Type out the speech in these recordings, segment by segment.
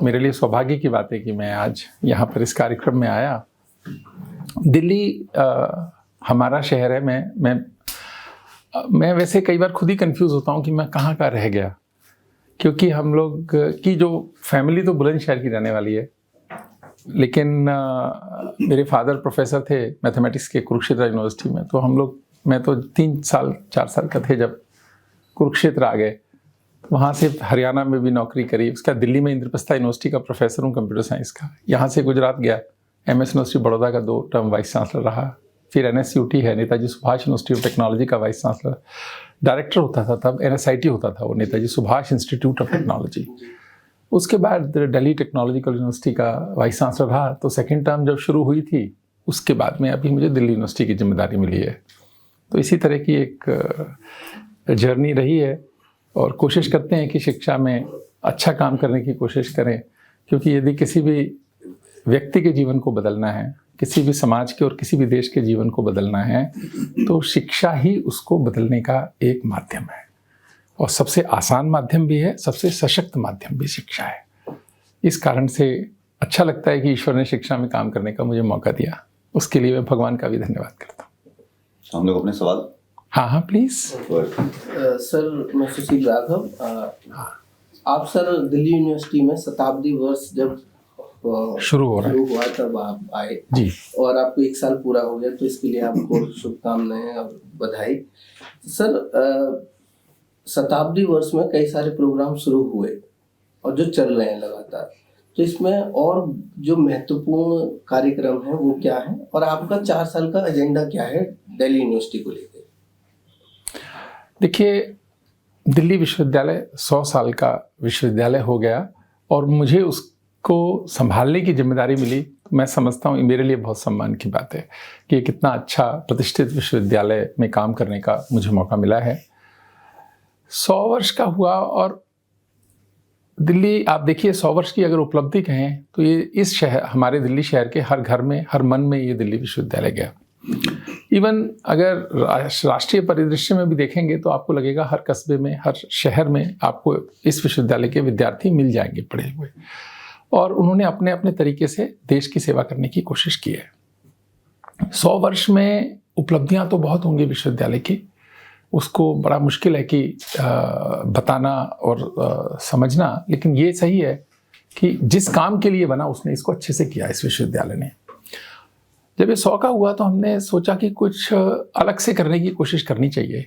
मेरे लिए सौभाग्य की बात है कि मैं आज यहाँ पर इस कार्यक्रम में आया। दिल्ली हमारा शहर है। मैं वैसे कई बार खुद ही कंफ्यूज होता हूँ कि मैं कहाँ का रह गया, क्योंकि हम लोग की जो फैमिली तो बुलंदशहर की रहने वाली है, लेकिन मेरे फादर प्रोफेसर थे मैथमेटिक्स के कुरुक्षेत्र यूनिवर्सिटी में। तो मैं तो 3-4 साल का थे जब कुरुक्षेत्र आ गए। वहाँ से हरियाणा में भी नौकरी करी। उसका दिल्ली में इंद्रप्रस्थ यूनिवर्सिटी का प्रोफेसर हूँ कंप्यूटर साइंस का। यहाँ से गुजरात गया, MS यूनिवर्सिटी बड़ौदा का 2 टर्म वाइस चांसलर रहा। फिर NSUT है, Netaji Subhash university of technology का वाइस चांसलर। डायरेक्टर होता था तब, NSIT होता था वो, Netaji Subhash institute of technology. उसके बाद दिल्ली टेक्नोलॉजिकल यूनिवर्सिटी का वाइस चांसलर रहा। तो सेकेंड टर्म जब शुरू हुई थी, उसके बाद में अभी मुझे दिल्ली यूनिवर्सिटी की जिम्मेदारी मिली है। तो इसी तरह की एक जर्नी रही है और कोशिश करते हैं कि शिक्षा में अच्छा काम करने की कोशिश करें, क्योंकि यदि किसी भी व्यक्ति के जीवन को बदलना है, किसी भी समाज के और किसी भी देश के जीवन को बदलना है, तो शिक्षा ही उसको बदलने का एक माध्यम है। और सबसे आसान माध्यम भी है, सबसे सशक्त माध्यम भी शिक्षा है। इस कारण से अच्छा लगता है कि ईश्वर ने शिक्षा में काम करने का मुझे मौका दिया। उसके लिए मैं भगवान का भी धन्यवाद करता हूँ। हम लोग अपने सवाल। हाँ प्लीज। सर मैं सुशील राघव। आप सर दिल्ली यूनिवर्सिटी में शताब्दी वर्ष जब शुरू हुआ तब आप आए जी, और आपको 1 साल पूरा हो गया, तो इसके लिए आपको शुभकामनाएं और बधाई। सर शताब्दी वर्ष में कई सारे प्रोग्राम शुरू हुए और जो चल रहे हैं लगातार, तो इसमें और जो महत्वपूर्ण कार्यक्रम है वो क्या है, और आपका 4 साल का एजेंडा क्या है दिल्ली यूनिवर्सिटी को लेकर? देखिए, दिल्ली विश्वविद्यालय 100 साल का विश्वविद्यालय हो गया और मुझे उसको संभालने की जिम्मेदारी मिली। तो मैं समझता हूँ मेरे लिए बहुत सम्मान की बात है कि कितना अच्छा प्रतिष्ठित विश्वविद्यालय में काम करने का मुझे मौका मिला है। 100 वर्ष का हुआ और दिल्ली, आप देखिए 100 वर्ष की अगर उपलब्धि कहें तो ये इस शहर, हमारे दिल्ली शहर के हर घर में, हर मन में ये दिल्ली विश्वविद्यालय गया। इवन अगर राष्ट्रीय परिदृश्य में भी देखेंगे तो आपको लगेगा हर कस्बे में, हर शहर में आपको इस विश्वविद्यालय के विद्यार्थी मिल जाएंगे पढ़े हुए, और उन्होंने अपने अपने तरीके से देश की सेवा करने की कोशिश की है। 100 वर्ष में उपलब्धियां तो बहुत होंगी विश्वविद्यालय की, उसको बड़ा मुश्किल है कि बताना और समझना, लेकिन ये सही है कि जिस काम के लिए बना उसने इसको अच्छे से किया इस विश्वविद्यालय ने। जब ये 100 का हुआ तो हमने सोचा कि कुछ अलग से करने की कोशिश करनी चाहिए।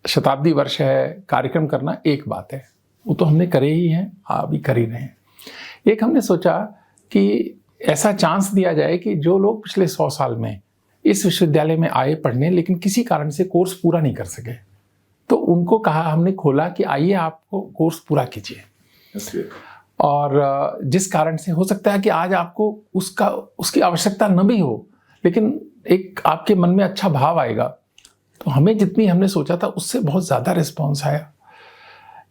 शताब्दी वर्ष है, कार्यक्रम करना एक बात है, वो तो हमने करे ही हैं, अभी कर ही रहे हैं। एक हमने सोचा कि ऐसा चांस दिया जाए कि जो लोग पिछले 100 साल में इस विश्वविद्यालय में आए पढ़ने, लेकिन किसी कारण से कोर्स पूरा नहीं कर सके, तो उनको कहा, हमने खोला कि आइए आपको कोर्स पूरा कीजिए। और जिस कारण से हो सकता है कि आज आपको उसकी आवश्यकता न भी हो, लेकिन एक आपके मन में अच्छा भाव आएगा। तो हमें जितनी हमने सोचा था उससे बहुत ज़्यादा रिस्पॉन्स आया।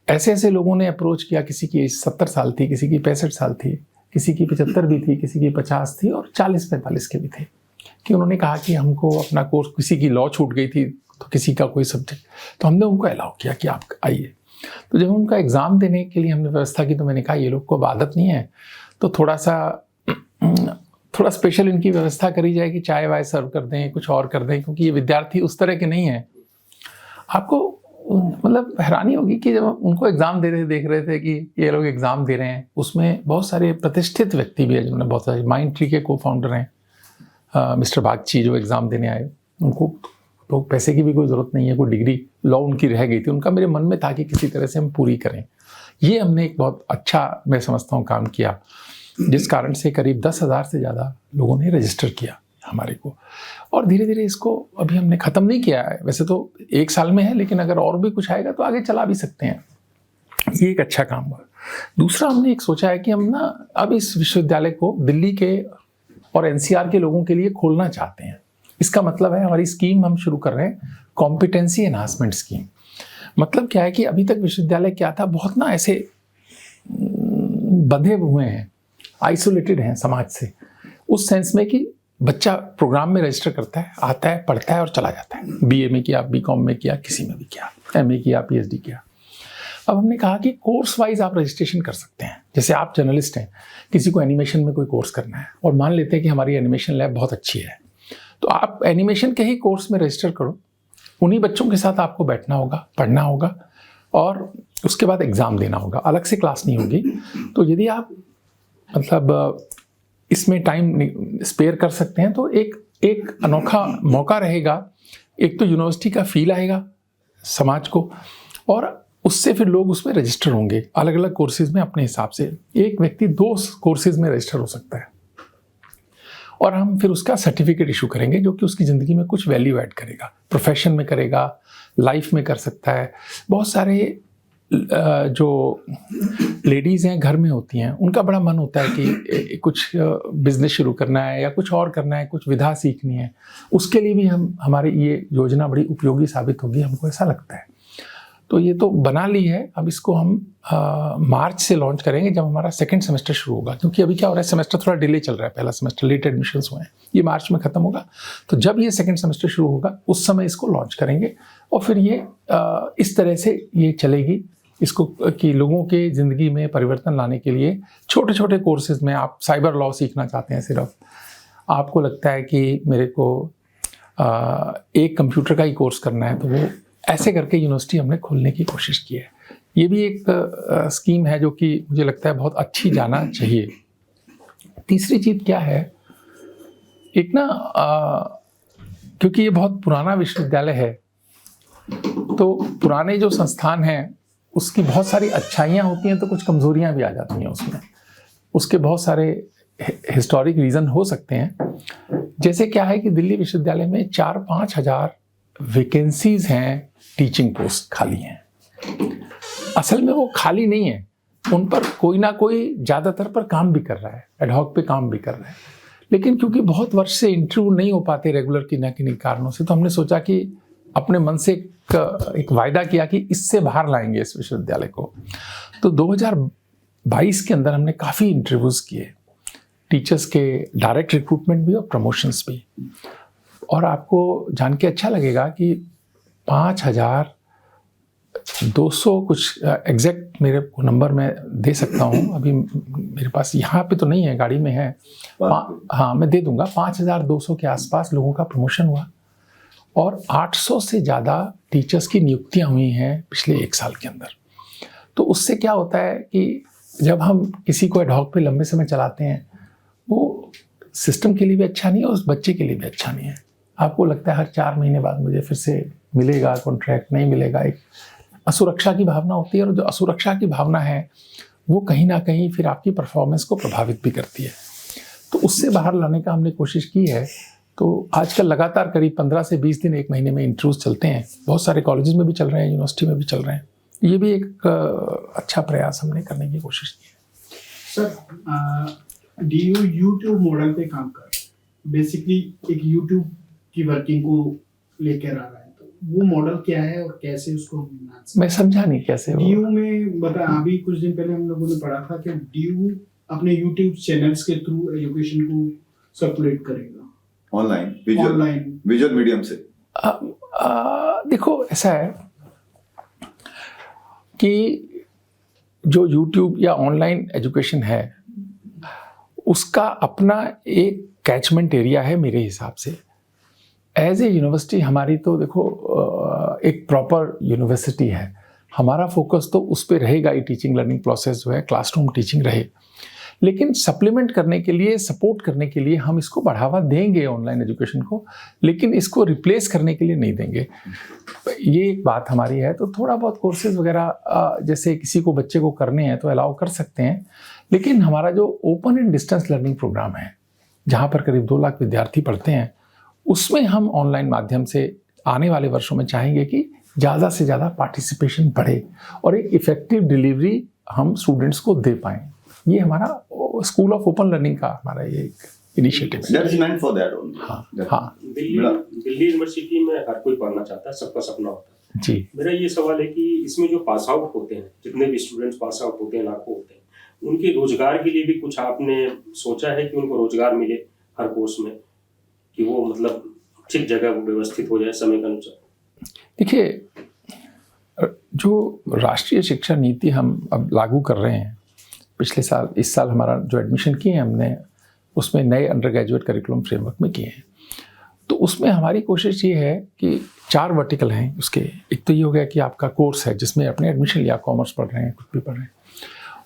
ऐसे ऐसे लोगों ने अप्रोच किया, किसी की 70 साल थी, किसी की 65 साल थी, किसी की 75 भी थी, किसी की 50 थी और 40-45 के भी थे, कि उन्होंने कहा कि हमको अपना कोर्स, किसी की लॉ छूट गई थी तो किसी का कोई सब्जेक्ट, तो हमने उनको अलाउ किया कि आप आइए। तो जब उनका एग्ज़ाम देने के लिए हमने व्यवस्था की तो मैंने कहा ये लोग को अब आदत नहीं है, तो थोड़ा स्पेशल इनकी व्यवस्था करी जाए कि चाय वाय सर्व कर दें, कुछ और कर दें, क्योंकि ये विद्यार्थी उस तरह के नहीं हैं। आपको मतलब हैरानी होगी कि जब उनको एग्ज़ाम देख रहे थे कि ये लोग एग्ज़ाम दे रहे हैं, उसमें बहुत सारे प्रतिष्ठित व्यक्ति भी है, जिन्होंने बहुत सारे, माइंडट्री के को-फाउंडर हैं मिस्टर बागची, जो एग्ज़ाम देने आए। उनको तो पैसे की भी कोई ज़रूरत नहीं है, कोई डिग्री लॉ उनकी रह गई थी, उनका मेरे मन में था कि किसी तरह से हम पूरी करें। ये हमने एक बहुत अच्छा, मैं समझता हूँ, काम किया, जिस कारण से करीब 10,000 से ज़्यादा लोगों ने रजिस्टर किया हमारे को। और धीरे धीरे इसको अभी हमने ख़त्म नहीं किया है, वैसे तो 1 साल में है, लेकिन अगर और भी कुछ आएगा तो आगे चला भी सकते हैं। ये एक अच्छा काम हुआ। दूसरा, हमने एक सोचा है कि हम ना अब इस विश्वविद्यालय को दिल्ली के और NCR के लोगों के लिए खोलना चाहते हैं। इसका मतलब है, हमारी स्कीम हम शुरू कर रहे हैं, कॉम्पिटेंसी एनहांसमेंट स्कीम। मतलब क्या है कि अभी तक विश्वविद्यालय क्या था, बहुत ना ऐसे बंधे हुए हैं, आइसोलेटेड हैं समाज से, उस सेंस में कि बच्चा प्रोग्राम में रजिस्टर करता है, आता है, पढ़ता है और चला जाता है। BA में किया, BCom में किया, किसी में भी किया, MA किया, PhD किया। अब हमने कहा कि कोर्स वाइज आप रजिस्ट्रेशन कर सकते हैं। जैसे आप जर्नलिस्ट हैं, किसी को एनिमेशन में कोई कोर्स करना है और मान लेते हैं कि हमारी एनिमेशन लैब बहुत अच्छी है, तो आप एनिमेशन के ही कोर्स में रजिस्टर करो। उन्हीं बच्चों के साथ आपको बैठना होगा, पढ़ना होगा और उसके बाद एग्ज़ाम देना होगा, अलग से क्लास नहीं होगी। तो यदि आप मतलब इसमें टाइम स्पेयर कर सकते हैं तो एक अनोखा मौका रहेगा। एक तो यूनिवर्सिटी का फील आएगा समाज को, और उससे फिर लोग उसमें रजिस्टर होंगे अलग अलग कोर्सेज में अपने हिसाब से। एक व्यक्ति 2 कोर्सेज में रजिस्टर हो सकता है और हम फिर उसका सर्टिफिकेट इशू करेंगे जो कि उसकी ज़िंदगी में कुछ वैल्यू ऐड करेगा, प्रोफेशन में करेगा, लाइफ में कर सकता है। बहुत सारे जो लेडीज़ हैं घर में होती हैं, उनका बड़ा मन होता है कि कुछ बिजनेस शुरू करना है या कुछ और करना है, कुछ विधा सीखनी है। उसके लिए भी हमारी ये योजना बड़ी उपयोगी साबित होगी, हमको ऐसा लगता है। तो ये तो बना ली है, अब इसको हम मार्च से लॉन्च करेंगे जब हमारा सेकंड सेमेस्टर शुरू होगा। क्योंकि अभी क्या हो रहा है, सेमेस्टर थोड़ा डिले चल रहा है, पहला सेमेस्टर लेट एडमिशन्स हुए हैं, ये मार्च में ख़त्म होगा। तो जब ये सेकंड सेमेस्टर शुरू होगा उस समय इसको लॉन्च करेंगे और फिर ये इस तरह से ये चलेगी इसको कि लोगों के ज़िंदगी में परिवर्तन लाने के लिए छोटे छोटे कोर्सेज में, आप साइबर लॉ सीखना चाहते हैं, सिर्फ आपको लगता है कि मेरे को एक कंप्यूटर का ही कोर्स करना है, तो वो ऐसे करके यूनिवर्सिटी हमने खोलने की कोशिश की है। ये भी एक स्कीम है जो कि मुझे लगता है बहुत अच्छी जाना चाहिए। तीसरी चीज़ क्या है, एक ना क्योंकि ये बहुत पुराना विश्वविद्यालय है, तो पुराने जो संस्थान हैं उसकी बहुत सारी अच्छाइयाँ होती हैं तो कुछ कमज़ोरियाँ भी आ जाती हैं उसमें। उसके बहुत सारे हिस्टोरिक रीज़न हो सकते हैं। जैसे क्या है कि दिल्ली विश्वविद्यालय में 4-5 हज़ार वैकेंसीज़ हैं, टीचिंग पोस्ट खाली हैं। असल में वो खाली नहीं है, उन पर कोई ना कोई ज़्यादातर पर काम भी कर रहा है, एडहॉक पे काम भी कर रहा है। लेकिन क्योंकि बहुत वर्ष से इंटरव्यू नहीं हो पाते रेगुलर किन्हीं कारणों से, तो हमने सोचा कि अपने मन से एक वायदा किया कि इससे बाहर लाएंगे इस विश्वविद्यालय को। तो 2022 के अंदर हमने काफ़ी इंटरव्यूज़ किए, टीचर्स के डायरेक्ट रिक्रूटमेंट भी और प्रमोशंस भी। और आपको जान के अच्छा लगेगा कि 5200 कुछ एग्जैक्ट मेरे को नंबर मैं दे सकता हूँ, अभी मेरे पास यहाँ पे तो नहीं है, गाड़ी में है। हाँ, मैं दे दूँगा। 5200 के आसपास लोगों का प्रमोशन हुआ और 800 से ज़्यादा टीचर्स की नियुक्तियाँ हुई हैं पिछले 1 साल के अंदर। तो उससे क्या होता है कि जब हम किसी को एडहॉक पे लंबे समय चलाते हैं, वो सिस्टम के लिए भी अच्छा नहीं है और उस बच्चे के लिए भी अच्छा नहीं है। आपको लगता है हर 4 महीने बाद मुझे फिर से मिलेगा कॉन्ट्रैक्ट, नहीं मिलेगा, एक असुरक्षा की भावना होती है। और जो असुरक्षा की भावना है वो कहीं ना कहीं फिर आपकी परफॉर्मेंस को प्रभावित भी करती है। तो उससे बाहर लाने का हमने कोशिश की है। तो आजकल लगातार करीब 15 से 20 दिन 1 महीने में इंटरव्यूज चलते हैं, बहुत सारे कॉलेजेस में भी चल रहे हैं, यूनिवर्सिटी में भी चल रहे हैं। ये भी एक अच्छा प्रयास हमने करने की कोशिश की है। सर, डीयू यूट्यूब मॉडल पे काम कर रहा है, बेसिकली एक यूट्यूब की वर्किंग को लेकर आ रहा है, तो वो मॉडल क्या है और कैसे उसको मैं समझा नहीं कैसे डीयू में बता। अभी कुछ दिन पहले हम लोगों ने पढ़ा था कि डीयू अपने यूट्यूब चैनल्स के थ्रू एजुकेशन को सर्कुलेट करेगा ऑनलाइन विजुअल मीडियम से। देखो, ऐसा है कि जो यूट्यूब या ऑनलाइन एजुकेशन है उसका अपना एक कैचमेंट एरिया है मेरे हिसाब से। एज ए यूनिवर्सिटी हमारी तो देखो एक प्रॉपर यूनिवर्सिटी है, हमारा फोकस तो उस पर रहेगा ही, टीचिंग लर्निंग प्रोसेस जो है, क्लासरूम टीचिंग रहे। लेकिन सप्लीमेंट करने के लिए, सपोर्ट करने के लिए हम इसको बढ़ावा देंगे ऑनलाइन एजुकेशन को, लेकिन इसको रिप्लेस करने के लिए नहीं देंगे। ये एक बात हमारी है। तो थोड़ा बहुत कोर्सेज वगैरह जैसे किसी को बच्चे को करने हैं तो अलाउ कर सकते हैं, लेकिन हमारा जो open and distance learning programme है जहाँ पर करीब 2 लाख विद्यार्थी पढ़ते हैं, उसमें हम ऑनलाइन माध्यम से आने वाले वर्षों में चाहेंगे कि ज़्यादा से ज़्यादा पार्टिसिपेशन बढ़े और एक इफेक्टिव डिलीवरी हम स्टूडेंट्स को दे पाएँ। ये हमारा स्कूल ऑफ ओपन लर्निंग का हमारा ये एक इनिशिएटिव है। That's meant for that only. हाँ। दिल्ली यूनिवर्सिटी में हर कोई पढ़ना चाहता है, सबका सपना होता है। जी, मेरा ये सवाल है कि इसमें जो पास आउट होते हैं, जितने भी स्टूडेंट्स पास आउट होते हैं, लाखों होते हैं, उनके रोजगार के लिए भी कुछ आपने सोचा है कि उनको रोजगार मिले हर कोर्स में, कि वो मतलब ठीक जगह वो व्यवस्थित हो जाए समय के अनुसार? देखिए, जो राष्ट्रीय शिक्षा नीति हम अब लागू कर रहे हैं, पिछले साल, इस साल हमारा जो एडमिशन किए हैं हमने, उसमें नए अंडर ग्रेजुएट करिकुलम फ्रेमवर्क में किए हैं। तो उसमें हमारी कोशिश ये है कि 4 वर्टिकल हैं उसके। एक तो ये हो गया कि आपका कोर्स है जिसमें आपने एडमिशन लिया, कॉमर्स पढ़ रहे हैं, कुछ भी पढ़ रहे हैं,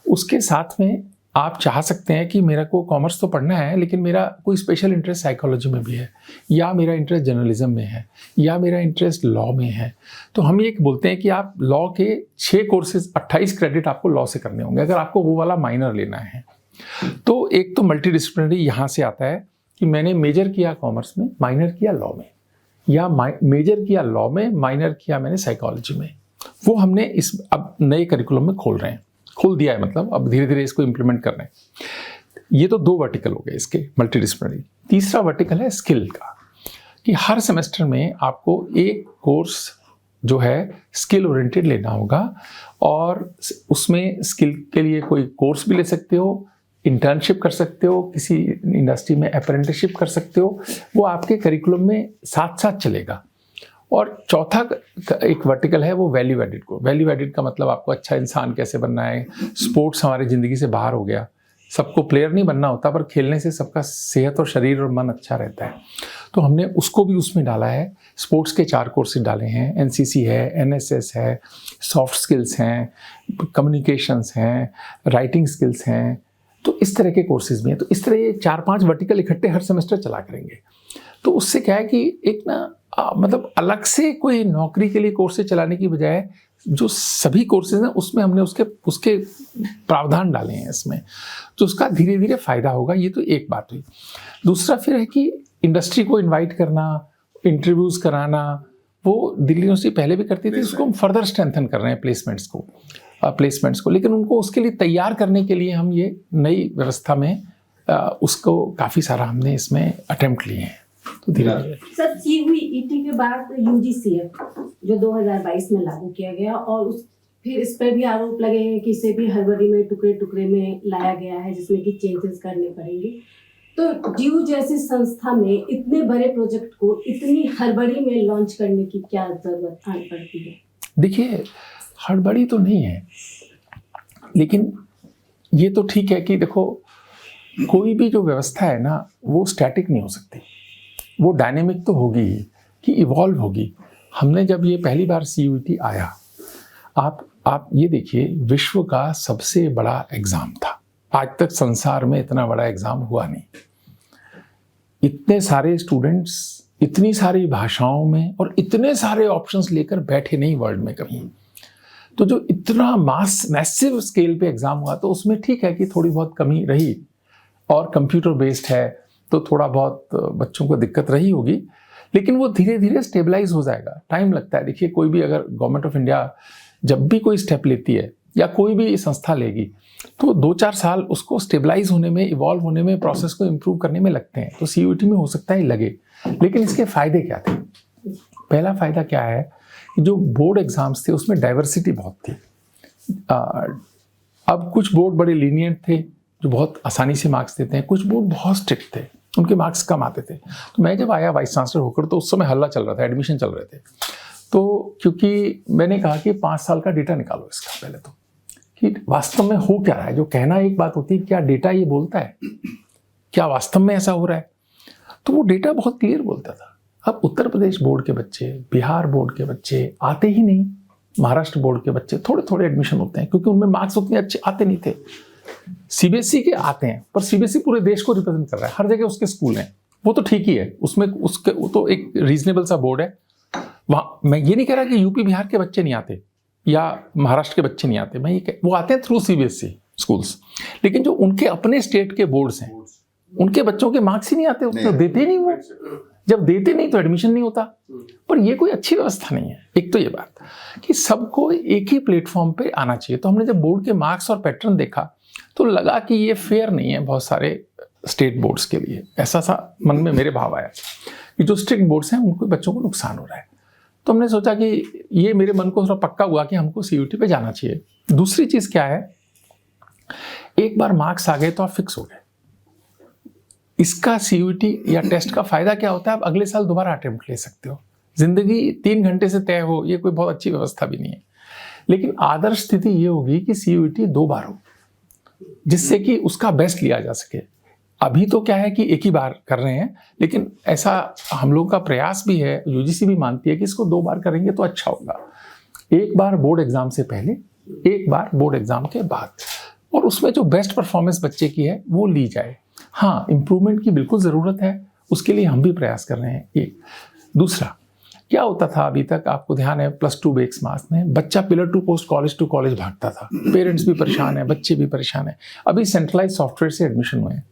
उसके साथ में आप चाह सकते हैं कि मेरा को कॉमर्स तो पढ़ना है लेकिन मेरा कोई स्पेशल इंटरेस्ट साइकोलॉजी में भी है, या मेरा इंटरेस्ट जर्नलिज्म में है, या मेरा इंटरेस्ट लॉ में है। तो हम ये बोलते हैं कि आप लॉ के 6 कोर्सेज 28 क्रेडिट आपको लॉ से करने होंगे अगर आपको वो वाला माइनर लेना है। तो एक तो मल्टी डिसिप्लिनरी यहाँ से आता है कि मैंने मेजर किया कॉमर्स में, माइनर किया लॉ में, या मेजर किया लॉ में, माइनर किया मैंने साइकोलॉजी में। वो हमने इस अब नए करिकुलम में खोल दिया है, मतलब अब धीरे धीरे इसको इम्प्लीमेंट कर रहे हैं। ये तो 2 वर्टिकल हो गए इसके मल्टी डिसिप्लिनरी। तीसरा वर्टिकल है स्किल का, कि हर सेमेस्टर में आपको एक कोर्स जो है स्किल ओरिएंटेड लेना होगा, और उसमें स्किल के लिए कोई कोर्स भी ले सकते हो, इंटर्नशिप कर सकते हो, किसी इंडस्ट्री में अप्रेंटिसशिप कर सकते हो, वो आपके करिकुलम में साथ साथ चलेगा। और चौथा एक वर्टिकल है वो वैल्यू एडिड को। वैल्यू एडिड का मतलब आपको अच्छा इंसान कैसे बनना है। स्पोर्ट्स हमारी ज़िंदगी से बाहर हो गया, सबको प्लेयर नहीं बनना होता, पर खेलने से सबका सेहत और शरीर और मन अच्छा रहता है। तो हमने उसको भी उसमें डाला है। स्पोर्ट्स के 4 कोर्सेज डाले हैं, एनसीसी है, एनएसएस है, सॉफ्ट स्किल्स हैं, कम्युनिकेशंस हैं, राइटिंग स्किल्स हैं। तो इस तरह के कोर्सेज भी हैं। तो इस तरह ये 4-5 वर्टिकल इकट्ठे हर सेमेस्टर चला करेंगे। तो उससे क्या है कि एक ना मतलब अलग से कोई नौकरी के लिए कोर्सेज चलाने की बजाय जो सभी कोर्सेज हैं उसमें हमने उसके प्रावधान डाले हैं इसमें, तो उसका धीरे धीरे फ़ायदा होगा। ये तो एक बात हुई। दूसरा फिर है कि इंडस्ट्री को इनवाइट करना, इंटरव्यूज़ कराना, वो दिल्ली यूनिवर्सिटी पहले भी करती थी, उसको हम फर्दर स्ट्रेंथन कर रहे हैं प्लेसमेंट्स को। लेकिन उनको उसके लिए तैयार करने के लिए हम ये नई व्यवस्था में उसको काफ़ी सारा हमने इसमें अटेम्प्ट लिए हैं। तो धीरे धीरे सर, सीयूईटी के बाद यूजीसीएफ जो 2022 में लागू किया गया, और फिर इस पर भी आरोप लगे हैं कि इसे भी हड़बड़ी में टुकड़े में लाया गया है जिसमें कि चेंजेस करने पड़ेंगे। तो डीयू जैसी संस्था में इतने बड़े प्रोजेक्ट को इतनी हड़बड़ी में लॉन्च करने की क्या जरूरत आनी पड़ती है? देखिए, हड़बड़ी तो नहीं है, लेकिन ये तो ठीक है कि देखो, कोई भी जो व्यवस्था है ना वो स्टैटिक नहीं हो सकती, वो डायनेमिक तो होगी ही, कि इवॉल्व होगी। हमने जब ये पहली बार सीयूईटी आया, आप ये देखिए, विश्व का सबसे बड़ा एग्ज़ाम था। आज तक संसार में इतना बड़ा एग्ज़ाम हुआ नहीं। इतने सारे स्टूडेंट्स, इतनी सारी भाषाओं में, और इतने सारे ऑप्शंस लेकर बैठे नहीं वर्ल्ड में कहीं। तो जो इतना मैसिव स्केल पे एग्ज़ाम हुआ, तो उसमें ठीक है कि थोड़ी बहुत कमी रही, और कंप्यूटर बेस्ड है तो थोड़ा बहुत बच्चों को दिक्कत रही होगी, लेकिन वो धीरे धीरे स्टेबलाइज हो जाएगा। टाइम लगता है। देखिए, कोई भी अगर गवर्नमेंट ऑफ इंडिया जब भी कोई स्टेप लेती है, या कोई भी संस्था लेगी, तो 2-4 साल उसको स्टेबलाइज होने में, इवॉल्व होने में, प्रोसेस को इम्प्रूव करने में लगते हैं। तो सीयूईटी में हो सकता है लगे, लेकिन इसके फ़ायदे क्या थे? पहला फ़ायदा क्या है कि जो बोर्ड एग्ज़ाम्स थे उसमें डाइवर्सिटी बहुत थी। अब कुछ बोर्ड बड़े लीनियंट थे जो बहुत आसानी से मार्क्स देते हैं, कुछ बोर्ड बहुत स्ट्रिक्ट थे, उनके मार्क्स कम आते थे। तो मैं जब आया वाइस चांसलर होकर, तो उस समय हल्ला चल रहा था, एडमिशन चल रहे थे। तो क्योंकि मैंने कहा कि 5 साल का डेटा निकालो इसका पहले, तो कि वास्तव में हो क्या रहा है। जो कहना एक बात होती है, क्या डेटा ये बोलता है, क्या वास्तव में ऐसा हो रहा है? तो वो डेटा बहुत क्लियर बोलता था। अब उत्तर प्रदेश बोर्ड के बच्चे, बिहार बोर्ड के बच्चे आते ही नहीं, महाराष्ट्र बोर्ड के बच्चे थोड़े थोड़े एडमिशन होते हैं, क्योंकि उनमें मार्क्स उतने अच्छे आते नहीं थे। सीबीएसई के आते हैं, पर सीबीएसई पूरे देश को रिप्रेजेंट कर रहा है, हर जगह उसके स्कूल हैं, वो तो ठीक ही है, उसमें उसके वो तो एक रीजनेबल सा बोर्ड है वहाँ। मैं ये नहीं कह रहा कि यूपी बिहार के बच्चे नहीं आते या महाराष्ट्र के बच्चे नहीं आते, वो आते हैं थ्रू सीबीएसई स्कूल्स, लेकिन जो उनके अपने स्टेट के बोर्ड्स हैं उनके बच्चों के मार्क्स ही नहीं आते, उसको देते ही नहीं। वो जब देते नहीं तो एडमिशन नहीं होता। पर ये कोई अच्छी व्यवस्था नहीं है। एक तो ये बात कि सबको एक ही प्लेटफॉर्म पे आना चाहिए। तो हमने जब बोर्ड के मार्क्स और पैटर्न देखा तो लगा कि ये फेयर नहीं है बहुत सारे स्टेट बोर्ड्स के लिए। ऐसा सा मन में मेरे भाव आया कि जो स्ट्रिक्ट बोर्ड्स हैं उनको बच्चों को नुकसान हो रहा है। तो हमने सोचा कि ये मेरे मन को थोड़ा पक्का हुआ कि हमको सीयूईटी पे जाना चाहिए। दूसरी चीज़ क्या है, एक बार मार्क्स आ गए तो आप फिक्स हो गए। इसका सीयूईटी या टेस्ट का फ़ायदा क्या होता है, आप अगले साल दोबारा अटेम्प्ट ले सकते हो। ज़िंदगी 3 घंटे से तय हो, ये कोई बहुत अच्छी व्यवस्था भी नहीं है। लेकिन आदर्श स्थिति ये होगी कि CUET 2 बार हो, जिससे कि उसका बेस्ट लिया जा सके। अभी तो क्या है कि एक ही बार कर रहे हैं, लेकिन ऐसा हम लोग का प्रयास भी है, UGC भी मानती है कि इसको 2 बार करेंगे तो अच्छा होगा। एक बार बोर्ड एग्जाम से पहले, एक बार बोर्ड एग्जाम के बाद, और उसमें जो बेस्ट परफॉर्मेंस बच्चे की है वो ली जाए। हाँ, इम्प्रूवमेंट की बिल्कुल ज़रूरत है, उसके लिए हम भी प्रयास कर रहे हैं। एक दूसरा क्या होता था अभी तक, आपको ध्यान है +2 बेस मार्क्स में बच्चा pillar to post, college to college भागता था, पेरेंट्स भी परेशान है, बच्चे भी परेशान है। अभी सेंट्रलाइज सॉफ्टवेयर से एडमिशन हुए हैं,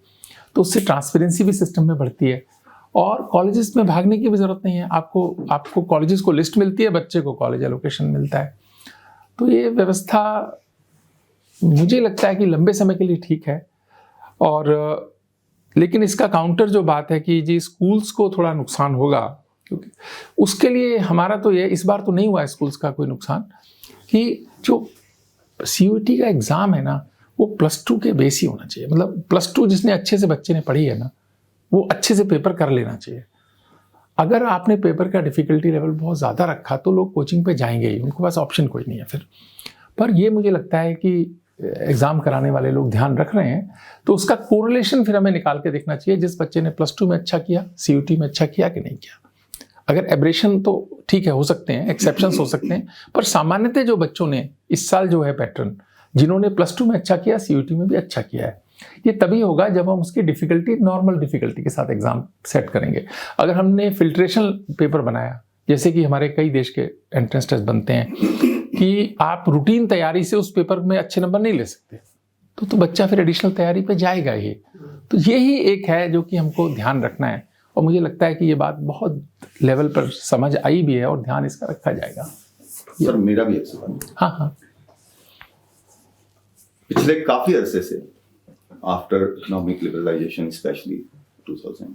तो उससे ट्रांसपेरेंसी भी सिस्टम में बढ़ती है, और कॉलेजेस में भागने की भी ज़रूरत नहीं है। आपको कॉलेजेस को लिस्ट मिलती है, बच्चे को कॉलेज एलोकेशन मिलता है। तो ये व्यवस्था मुझे लगता है कि लंबे समय के लिए ठीक है। और लेकिन इसका काउंटर जो बात है कि जी स्कूल्स को थोड़ा नुकसान होगा, क्योंकि उसके लिए हमारा तो ये इस बार तो नहीं हुआ है स्कूल्स का कोई नुकसान, कि जो CUET का एग्ज़ाम है ना वो +2 के बेस ही होना चाहिए। मतलब +2 जिसने अच्छे से बच्चे ने पढ़ी है ना, वो अच्छे से पेपर कर लेना चाहिए। अगर आपने पेपर का डिफ़िकल्टी लेवल बहुत ज़्यादा रखा तो लोग कोचिंग पे जाएंगे ही, उनके पास ऑप्शन कोई नहीं है फिर। पर ये मुझे लगता है कि एग्ज़ाम कराने वाले लोग ध्यान रख रहे हैं, तो उसका कोरिलेशन फिर हमें निकाल के देखना चाहिए, जिस बच्चे ने +2 में अच्छा किया, CUET में अच्छा किया कि नहीं किया। अगर एब्रेशन तो ठीक है, हो सकते हैं, एक्सेप्शंस हो सकते हैं, पर सामान्यतः जो बच्चों ने इस साल जो है पैटर्न, जिन्होंने +2 में अच्छा किया, CUET में भी अच्छा किया है, ये तभी होगा जब हम उसकी डिफ़िकल्टी नॉर्मल डिफ़िकल्टी के साथ एग्ज़ाम सेट करेंगे। अगर हमने फिल्ट्रेशन पेपर बनाया, जैसे कि हमारे कई देश के एंट्रेंस टेस्ट बनते हैं, कि आप रूटीन तैयारी से उस पेपर में अच्छे नंबर नहीं ले सकते, तो बच्चा फिर एडिशनल तैयारी पे जाएगा ही। तो यही एक है जो कि हमको ध्यान रखना है, और मुझे लगता है कि ये बात बहुत लेवल पर समझ आई भी है और ध्यान इसका रखा जाएगा। सर मेरा भी एक सवाल, हाँ, पिछले काफी अरसे से after economic liberalisation specially 2000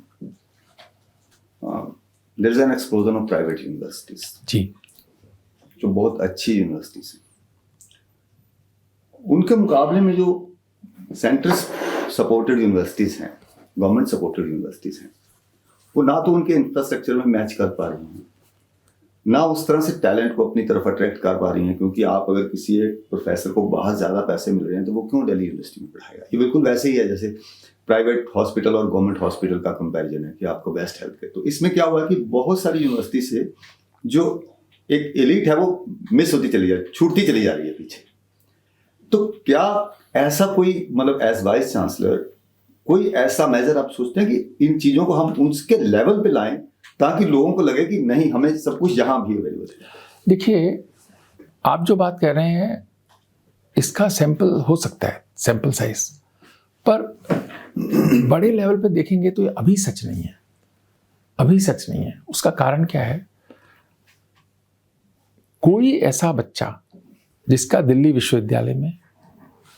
there is an explosion of private universities जी, जो बहुत अच्छी यूनिवर्सिटीज हैं। उनके मुकाबले में जो सेंटर सपोर्टेड यूनिवर्सिटीज हैं, गवर्नमेंट सपोर्टेड यूनिवर्सिटीज हैं, वो ना तो उनके इंफ्रास्ट्रक्चर में मैच कर पा रही हैं, ना उस तरह से टैलेंट को अपनी तरफ अट्रैक्ट कर पा रही हैं। क्योंकि आप अगर किसी एक प्रोफेसर को बहुत ज़्यादा पैसे मिल रहे हैं तो वो क्यों दिल्ली यूनिवर्सिटी में पढ़ाएगा। ये बिल्कुल वैसे ही है जैसे प्राइवेट हॉस्पिटल और गवर्नमेंट हॉस्पिटल का कंपैरिजन है कि आपको बेस्ट हेल्थ केयर। तो इसमें क्या हुआ कि बहुत सारी यूनिवर्सिटी से जो एक एलिट है वो मिस होती चली छूटती चली जा रही है पीछे। तो क्या ऐसा कोई मतलब एज वाइस चांसलर कोई ऐसा मेजर आप सोचते हैं कि इन चीज़ों को हम उसके लेवल पे लाएं ताकि लोगों को लगे कि नहीं, हमें सब कुछ यहाँ भी अवेलेबल है। देखिए आप जो बात कह रहे हैं इसका सैंपल हो सकता है, सैंपल साइज, पर बड़े लेवल पे देखेंगे तो ये अभी सच नहीं है, अभी सच नहीं है। उसका कारण क्या है, कोई ऐसा बच्चा जिसका दिल्ली विश्वविद्यालय में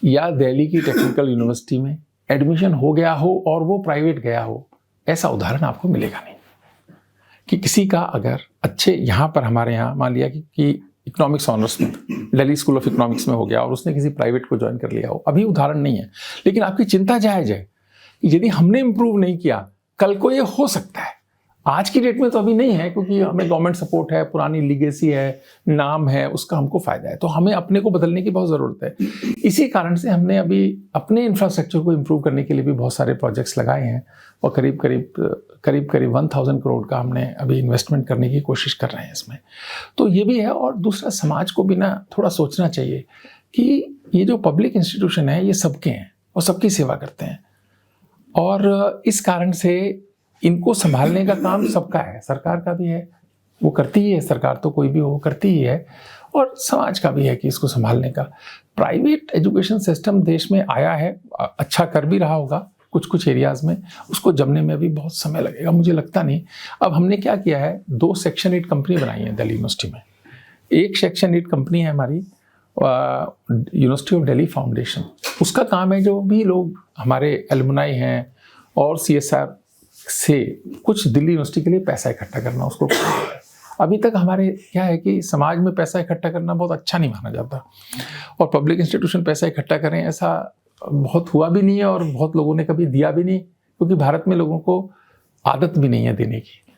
या दिल्ली की टेक्निकल यूनिवर्सिटी में एडमिशन हो गया हो और वो प्राइवेट गया हो, ऐसा उदाहरण आपको मिलेगा नहीं। कि किसी का अगर अच्छे यहाँ पर हमारे यहाँ मान लिया कि इकोनॉमिक्स ऑनर्स में दिल्ली स्कूल ऑफ इकोनॉमिक्स में हो गया और उसने किसी प्राइवेट को ज्वाइन कर लिया हो, अभी उदाहरण नहीं है। लेकिन आपकी चिंता जायज़ है कि यदि हमने इम्प्रूव नहीं किया कल को ये हो सकता है। आज की डेट में तो अभी नहीं है क्योंकि हमें गवर्नमेंट सपोर्ट है, पुरानी लीगेसी है, नाम है, उसका हमको फ़ायदा है। तो हमें अपने को बदलने की बहुत ज़रूरत है। इसी कारण से हमने अभी अपने इंफ्रास्ट्रक्चर को इम्प्रूव करने के लिए भी बहुत सारे प्रोजेक्ट्स लगाए हैं और करीब करीब 1000 करोड़ का हमने अभी इन्वेस्टमेंट करने की कोशिश कर रहे हैं इसमें। तो ये भी है। और दूसरा, समाज को भी ना थोड़ा सोचना चाहिए कि ये जो पब्लिक इंस्टीट्यूशन है ये सबके हैं और सबकी सेवा करते हैं, और इस कारण से इनको संभालने का काम सबका है, सरकार का भी है, वो करती ही है, सरकार तो कोई भी हो करती ही है, और समाज का भी है कि इसको संभालने का। प्राइवेट एजुकेशन सिस्टम देश में आया है, अच्छा कर भी रहा होगा कुछ एरियाज़ में, उसको जमने में भी बहुत समय लगेगा, मुझे लगता नहीं। अब हमने क्या किया है, 2 सेक्शन 8 कंपनी बनाई है दिल्ली यूनिवर्सिटी में। एक सेक्शन 8 कंपनी है हमारी यूनिवर्सिटी ऑफ दिल्ली फाउंडेशन, उसका काम है जो भी लोग हमारे एलुमनाई हैं और CSR से कुछ दिल्ली यूनिवर्सिटी के लिए पैसा इकट्ठा करना, उसको अभी तक हमारे क्या है कि समाज में पैसा इकट्ठा करना बहुत अच्छा नहीं माना जाता, और पब्लिक इंस्टीट्यूशन पैसा इकट्ठा करें ऐसा बहुत हुआ भी नहीं है और बहुत लोगों ने कभी दिया भी नहीं, क्योंकि भारत में लोगों को आदत भी नहीं है देने की।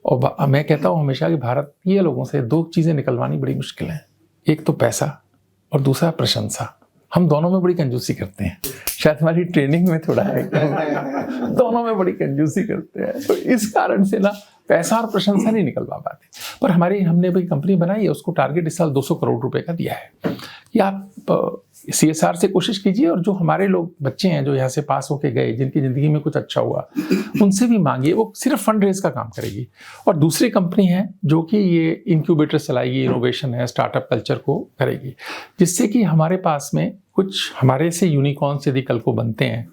और मैं कहता हूँ हमेशा कि भारतीय लोगों से 2 चीज़ें निकलवानी बड़ी मुश्किल है। एक तो पैसा और दूसरा प्रशंसा। हम दोनों में बड़ी कंजूसी करते हैं, शायद हमारी ट्रेनिंग में थोड़ा है, दोनों में बड़ी कंजूसी करते हैं। तो इस कारण से ना पैसा और प्रशंसा नहीं निकल पाते। पर हमने भी कंपनी बनाई है, उसको टारगेट इस साल 200 करोड़ रुपए का दिया है कि आप CSR से कोशिश कीजिए, और जो हमारे लोग बच्चे हैं जो यहाँ से पास होके गए, जिनकी ज़िंदगी में कुछ अच्छा हुआ, उनसे भी मांगिए। वो सिर्फ फंड रेज का काम करेगी। और दूसरी कंपनी है जो कि ये इंक्यूबेटर चलाएगी, इनोवेशन है, स्टार्टअप कल्चर को करेगी, जिससे कि हमारे पास में कुछ हमारे से यूनिकॉर्न्स यदि कल को बनते हैं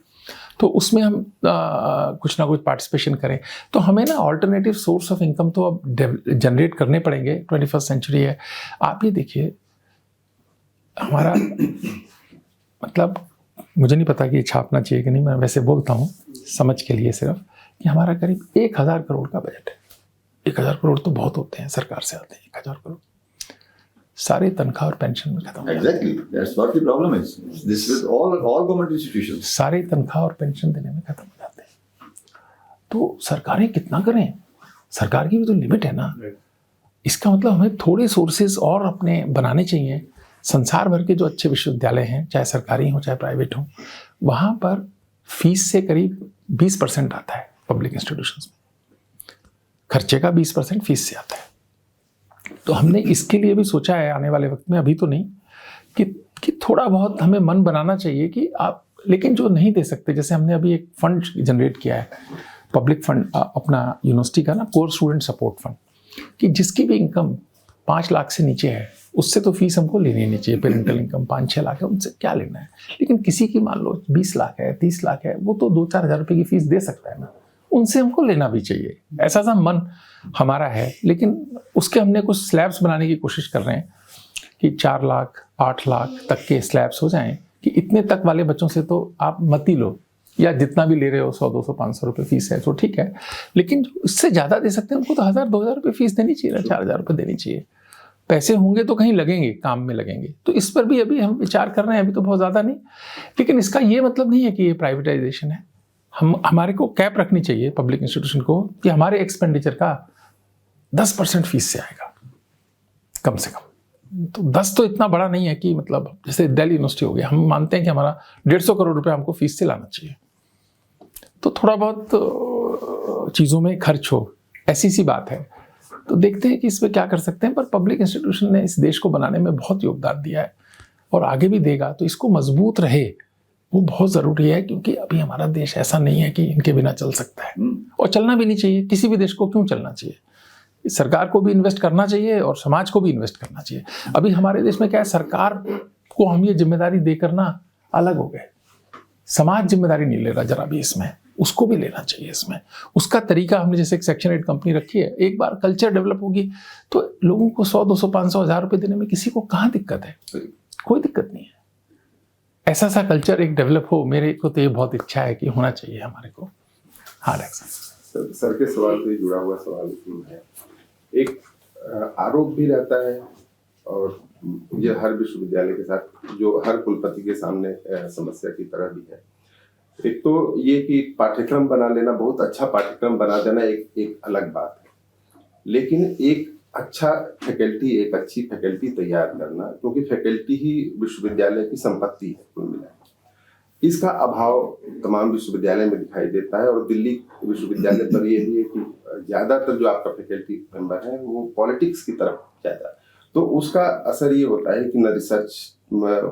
तो उसमें हम कुछ ना कुछ पार्टिसिपेशन करें। तो हमें ना ऑल्टरनेटिव सोर्स ऑफ इनकम तो अब जनरेट करने पड़ेंगे। 21st सेंचुरी है। आप ये देखिए, हमारा मतलब मुझे नहीं पता कि ये छापना चाहिए कि नहीं, मैं वैसे बोलता हूँ समझ के लिए सिर्फ, कि हमारा करीब 1000 करोड़ का बजट है। 1000 करोड़ तो बहुत होते हैं, सरकार से आते हैं 1000 करोड़, सारे तनख्वाह और पेंशन में खत्म हो जाते हैं। Exactly. That's what the problem is. This is all government institutions. सारे तनख्वाह और पेंशन देने में खत्म हो जाते हैं। तो सरकारें कितना करें? सरकार की भी तो लिमिट है ना। इसका मतलब हमें थोड़े सोर्सेज और अपने बनाने चाहिए। संसार भर के जो अच्छे विश्वविद्यालय हैं, चाहे सरकारी हो चाहे प्राइवेट हो, वहाँ पर फीस से करीब 20% आता है पब्लिक इंस्टीट्यूशंस में। खर्चे का 20% फीस से आता है। तो हमने इसके लिए भी सोचा है आने वाले वक्त में, अभी तो नहीं, कि थोड़ा बहुत हमें मन बनाना चाहिए कि आप, लेकिन जो नहीं दे सकते, जैसे हमने अभी एक फंड जनरेट किया है, पब्लिक फंड अपना यूनिवर्सिटी का ना, कोर स्टूडेंट सपोर्ट फंड, कि जिसकी भी इनकम 5 लाख से नीचे है उससे तो फीस हमको लेनी नहीं चाहिए। पेरेंटल इनकम 5-6 लाख है, उनसे क्या लेना है। लेकिन किसी की मान लो 20 लाख है, 30 लाख है, वो तो 2-4 हज़ार रुपये की फीस दे सकता है ना, उनसे हमको लेना भी चाहिए। ऐसा सा मन हमारा है। लेकिन उसके हमने कुछ स्लैब्स बनाने की कोशिश कर रहे हैं कि 4 लाख 8 लाख तक के स्लैब्स हो जाएं, कि इतने तक वाले बच्चों से तो आप मत ही लो, या जितना भी ले रहे हो 100-200 500 रुपये फीस है तो ठीक है। लेकिन उससे ज़्यादा दे सकते हैं, हमको तो 1000-2000 रुपये फीस देनी चाहिए ना, 4000 रुपये देनी चाहिए। पैसे होंगे तो कहीं लगेंगे, काम में लगेंगे। तो इस पर भी अभी हम विचार कर रहे हैं, अभी तो बहुत ज़्यादा नहीं। लेकिन इसका ये मतलब नहीं है कि ये प्राइवेटाइजेशन है। हमारे को कैप रखनी चाहिए पब्लिक इंस्टीट्यूशन को, कि हमारे एक्सपेंडिचर का 10% फीस से आएगा कम से कम। तो 10 तो इतना बड़ा नहीं है कि मतलब जैसे दिल्ली यूनिवर्सिटी हो गया, हम मानते हैं कि हमारा 150 करोड़ रुपए हमको फीस से लाना चाहिए। तो थोड़ा बहुत चीज़ों में खर्च हो, ऐसी सी बात है। तो देखते हैं कि इसमें क्या कर सकते हैं। पर पब्लिक इंस्टीट्यूशन ने इस देश को बनाने में बहुत योगदान दिया है और आगे भी देगा। तो इसको मजबूत रहे वो बहुत ज़रूरी है, क्योंकि अभी हमारा देश ऐसा नहीं है कि इनके बिना चल सकता है, और चलना भी नहीं चाहिए। किसी भी देश को क्यों चलना चाहिए? सरकार को भी इन्वेस्ट करना चाहिए और समाज को भी इन्वेस्ट करना चाहिए। अभी हमारे देश में क्या है, सरकार को हम ये जिम्मेदारी देकर ना अलग हो गए। समाज जिम्मेदारी नहीं ले रहा जरा भी इसमें, उसको भी लेना चाहिए इसमें। उसका तरीका हमने जैसे एक सेक्शन 8 कंपनी रखी है, एक बार कल्चर डेवलप होगी तो लोगों को 100-200 500 हज़ार रुपये देने में किसी को कहाँ दिक्कत है? कोई दिक्कत नहीं है। ऐसा सा कल्चर एक डेवलप हो, मेरे को तो ये बहुत इच्छा है कि होना चाहिए हमारे को। हाँ सर के सवाल से जुड़ा हुआ सवाल है। एक आरोप भी रहता है, और ये हर विश्वविद्यालय के साथ, जो हर कुलपति के सामने समस्या की तरह भी है। एक तो ये कि पाठ्यक्रम बना लेना, बहुत अच्छा पाठ्यक्रम बना देना एक अलग बात है, लेकिन एक अच्छा फैकल्टी, एक अच्छी फैकल्टी तैयार करना, क्योंकि फैकल्टी ही विश्वविद्यालय की संपत्ति है कुल मिला, इसका अभाव तमाम विश्वविद्यालय में दिखाई देता है। और दिल्ली विश्वविद्यालय पर ये भी है कि ज्यादातर जो आपका फैकल्टी मेंबर है वो पॉलिटिक्स की तरफ जाता है, तो उसका असर ये होता है कि न रिसर्च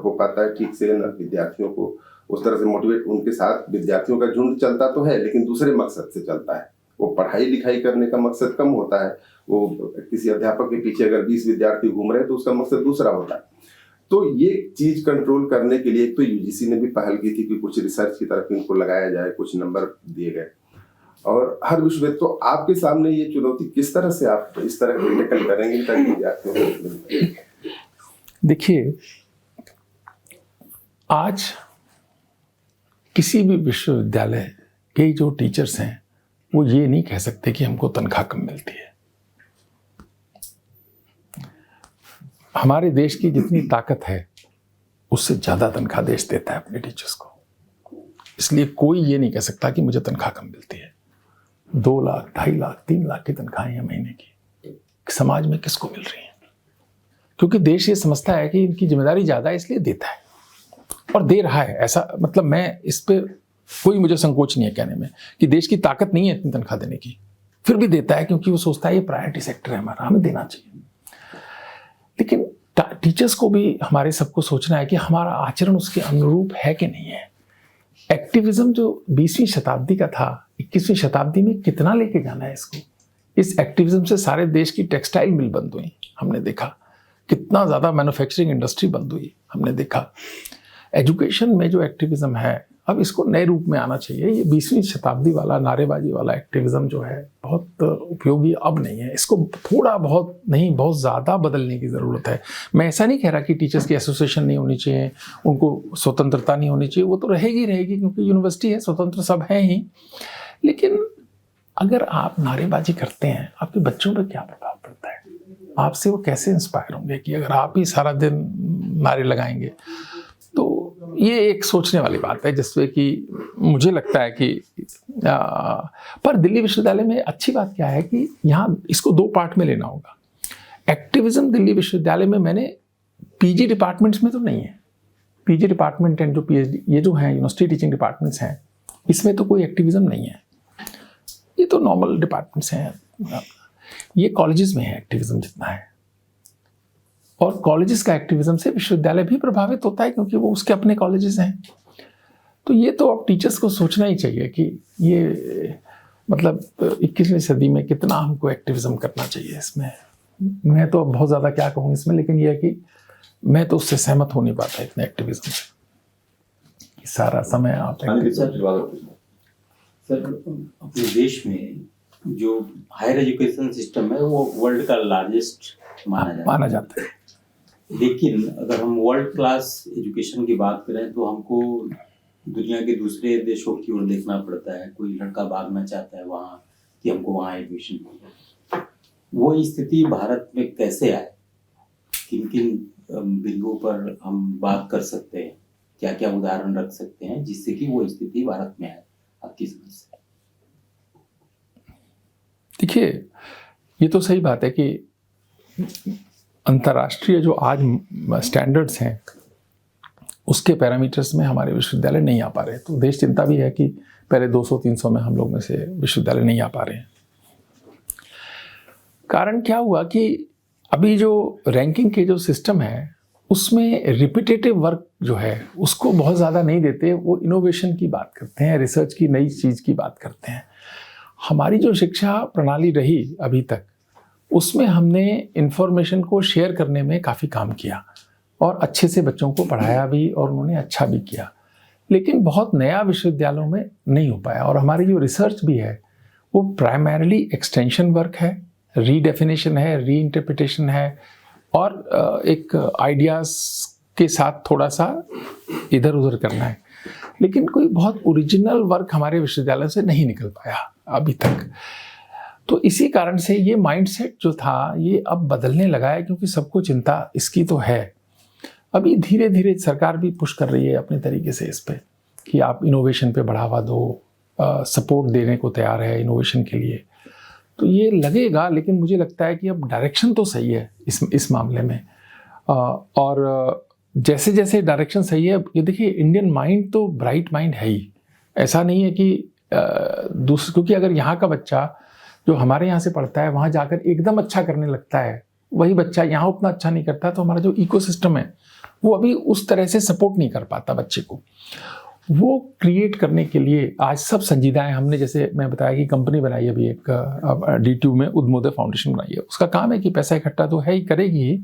हो पाता है ठीक से, न विद्यार्थियों को उस तरह से मोटिवेट, उनके साथ विद्यार्थियों का झुंड चलता तो है लेकिन दूसरे मकसद से चलता है। वो पढ़ाई लिखाई करने का मकसद कम होता है, वो किसी अध्यापक के पीछे अगर 20 विद्यार्थी घूम रहे हैं तो उसका मकसद दूसरा होता है। तो ये चीज कंट्रोल करने के लिए तो यूजीसी ने भी पहल की थी कि कुछ रिसर्च की तरफ इनको लगाया जाए, कुछ नंबर दिए गए, और हर विश्वविद्यालय। तो आपके सामने ये चुनौती किस तरह से आप इस तरह के टैकल करेंगे ताकि विद्यार्थियों को? देखिए, आज किसी भी विश्वविद्यालय के जो टीचर्स हैं वो ये नहीं कह सकते कि हमको तनख्वाह कम मिलती है। हमारे देश की जितनी ताकत है उससे ज़्यादा तनख्वाह देश देता है अपने टीचर्स को, इसलिए कोई ये नहीं कह सकता कि मुझे तनख्वाह कम मिलती है। 2 लाख, 2.5 लाख, 3 लाख की तनख्वाहें हैं महीने की, समाज में किसको मिल रही हैं? क्योंकि देश ये समझता है कि इनकी जिम्मेदारी ज़्यादा है इसलिए देता है और दे रहा है। ऐसा मतलब मैं इस पर कोई मुझे संकोच नहीं है कहने में कि देश की ताकत नहीं है इतनी तनख्वाह देने की, फिर भी देता है क्योंकि वो सोचता है ये प्रायोरिटी सेक्टर है हमारा, हमें देना चाहिए। लेकिन टीचर्स को भी हमारे सबको सोचना है कि हमारा आचरण उसके अनुरूप है कि नहीं है। एक्टिविज्म जो 20वीं शताब्दी का था, 21वीं शताब्दी में कितना लेके जाना है इसको। इस एक्टिविज्म से सारे देश की टेक्सटाइल मिल बंद हुई, हमने देखा कितना ज़्यादा मैन्युफैक्चरिंग इंडस्ट्री बंद हुई, हमने देखा। एजुकेशन में जो एक्टिविज्म है अब इसको नए रूप में आना चाहिए। ये 20वीं शताब्दी वाला नारेबाजी वाला एक्टिविज्म जो है बहुत उपयोगी अब नहीं है। इसको थोड़ा बहुत नहीं, बहुत ज़्यादा बदलने की ज़रूरत है। मैं ऐसा नहीं कह रहा कि टीचर्स की एसोसिएशन नहीं होनी चाहिए, उनको स्वतंत्रता नहीं होनी चाहिए, वो तो रहेगी क्योंकि यूनिवर्सिटी है, स्वतंत्र सब हैं ही। लेकिन अगर आप नारेबाजी करते हैं आपके बच्चों पर क्या प्रभाव पड़ता है? आपसे वो कैसे इंस्पायर होंगे कि अगर आप ही सारा दिन नारे लगाएंगे? तो ये एक सोचने वाली बात है जिसमें कि मुझे लगता है कि पर दिल्ली विश्वविद्यालय में अच्छी बात क्या है कि यहाँ इसको 2 पार्ट में लेना होगा। एक्टिविज्म दिल्ली विश्वविद्यालय में मैंने पीजी डिपार्टमेंट्स में तो नहीं है। पीजी डिपार्टमेंट एंड जो पीएचडी ये जो हैं यूनिवर्सिटी टीचिंग डिपार्टमेंट्स हैं, इसमें तो कोई एक्टिविज्म नहीं है। ये तो नॉर्मल डिपार्टमेंट्स हैं। ये कॉलेजेस में है एक्टिविज्म जितना है, और कॉलेजेस का एक्टिविज्म से विश्वविद्यालय भी प्रभावित होता है क्योंकि वो उसके अपने कॉलेजेस हैं। तो ये तो अब टीचर्स को सोचना ही चाहिए कि ये मतलब 21वीं सदी में कितना हमको एक्टिविज्म करना चाहिए इसमें। मैं तो अब बहुत ज़्यादा क्या कहूँ इसमें, लेकिन ये है कि मैं तो उससे सहमत हो नहीं पाता इतने एक्टिविज्म से। सारा समय आप सर अपने देश में जो हायर एजुकेशन सिस्टम है वो वर्ल्ड का लार्जेस्ट माना जाता है। लेकिन अगर हम वर्ल्ड क्लास एजुकेशन की बात करें तो हमको दुनिया के दूसरे देशों की ओर देखना पड़ता है। कोई लड़का भागना चाहता है वहाँ कि हमको वहाँ एडमिशन मिले। वो स्थिति भारत में कैसे आए? किन किन बिंदुओं पर हम बात कर सकते हैं, क्या क्या उदाहरण रख सकते हैं जिससे कि वो स्थिति भारत में आए आपकी समझ से? देखिए, ये तो सही बात है कि अंतर्राष्ट्रीय जो आज स्टैंडर्ड्स हैं उसके पैरामीटर्स में हमारे विश्वविद्यालय नहीं आ पा रहे। तो देश चिंता भी है कि पहले 200-300 में हम लोग में से विश्वविद्यालय नहीं आ पा रहे हैं। कारण क्या हुआ कि अभी जो रैंकिंग के जो सिस्टम है उसमें रिपीटेटिव वर्क जो है उसको बहुत ज़्यादा नहीं देते। वो इनोवेशन की बात करते हैं, रिसर्च की नई चीज़ की बात करते हैं। हमारी जो शिक्षा प्रणाली रही अभी तक उसमें हमने इन्फॉर्मेशन को शेयर करने में काफ़ी काम किया और अच्छे से बच्चों को पढ़ाया भी और उन्होंने अच्छा भी किया, लेकिन बहुत नया विश्वविद्यालयों में नहीं हो पाया। और हमारी जो रिसर्च भी है वो प्राइमरीली एक्सटेंशन वर्क है, रीडेफिनेशन है, रीइंटरप्रिटेशन है और एक आइडियाज़ के साथ थोड़ा सा इधर उधर करना है। लेकिन कोई बहुत ओरिजिनल वर्क हमारे विश्वविद्यालय से नहीं निकल पाया अभी तक। तो इसी कारण से ये माइंडसेट जो था ये अब बदलने लगा है, क्योंकि सबको चिंता इसकी तो है। अभी धीरे धीरे सरकार भी पुश कर रही है अपने तरीके से इस पे कि आप इनोवेशन पे बढ़ावा दो, सपोर्ट देने को तैयार है इनोवेशन के लिए। तो ये लगेगा, लेकिन मुझे लगता है कि अब डायरेक्शन तो सही है इस मामले में। और जैसे जैसे डायरेक्शन सही है, ये देखिए इंडियन माइंड तो ब्राइट माइंड है ही, ऐसा नहीं है कि क्योंकि अगर यहाँ का बच्चा जो हमारे यहाँ से पढ़ता है वहाँ जाकर एकदम अच्छा करने लगता है, वही बच्चा यहाँ उतना अच्छा नहीं करता, तो हमारा जो इकोसिस्टम है वो अभी उस तरह से सपोर्ट नहीं कर पाता बच्चे को। वो क्रिएट करने के लिए आज सब संजीदाएं हमने, जैसे मैं बताया कि कंपनी बनाई है अभी एक DTU में, उद्मोदय फाउंडेशन बनाई है। उसका काम है कि पैसा इकट्ठा तो है ही, करेगी ही,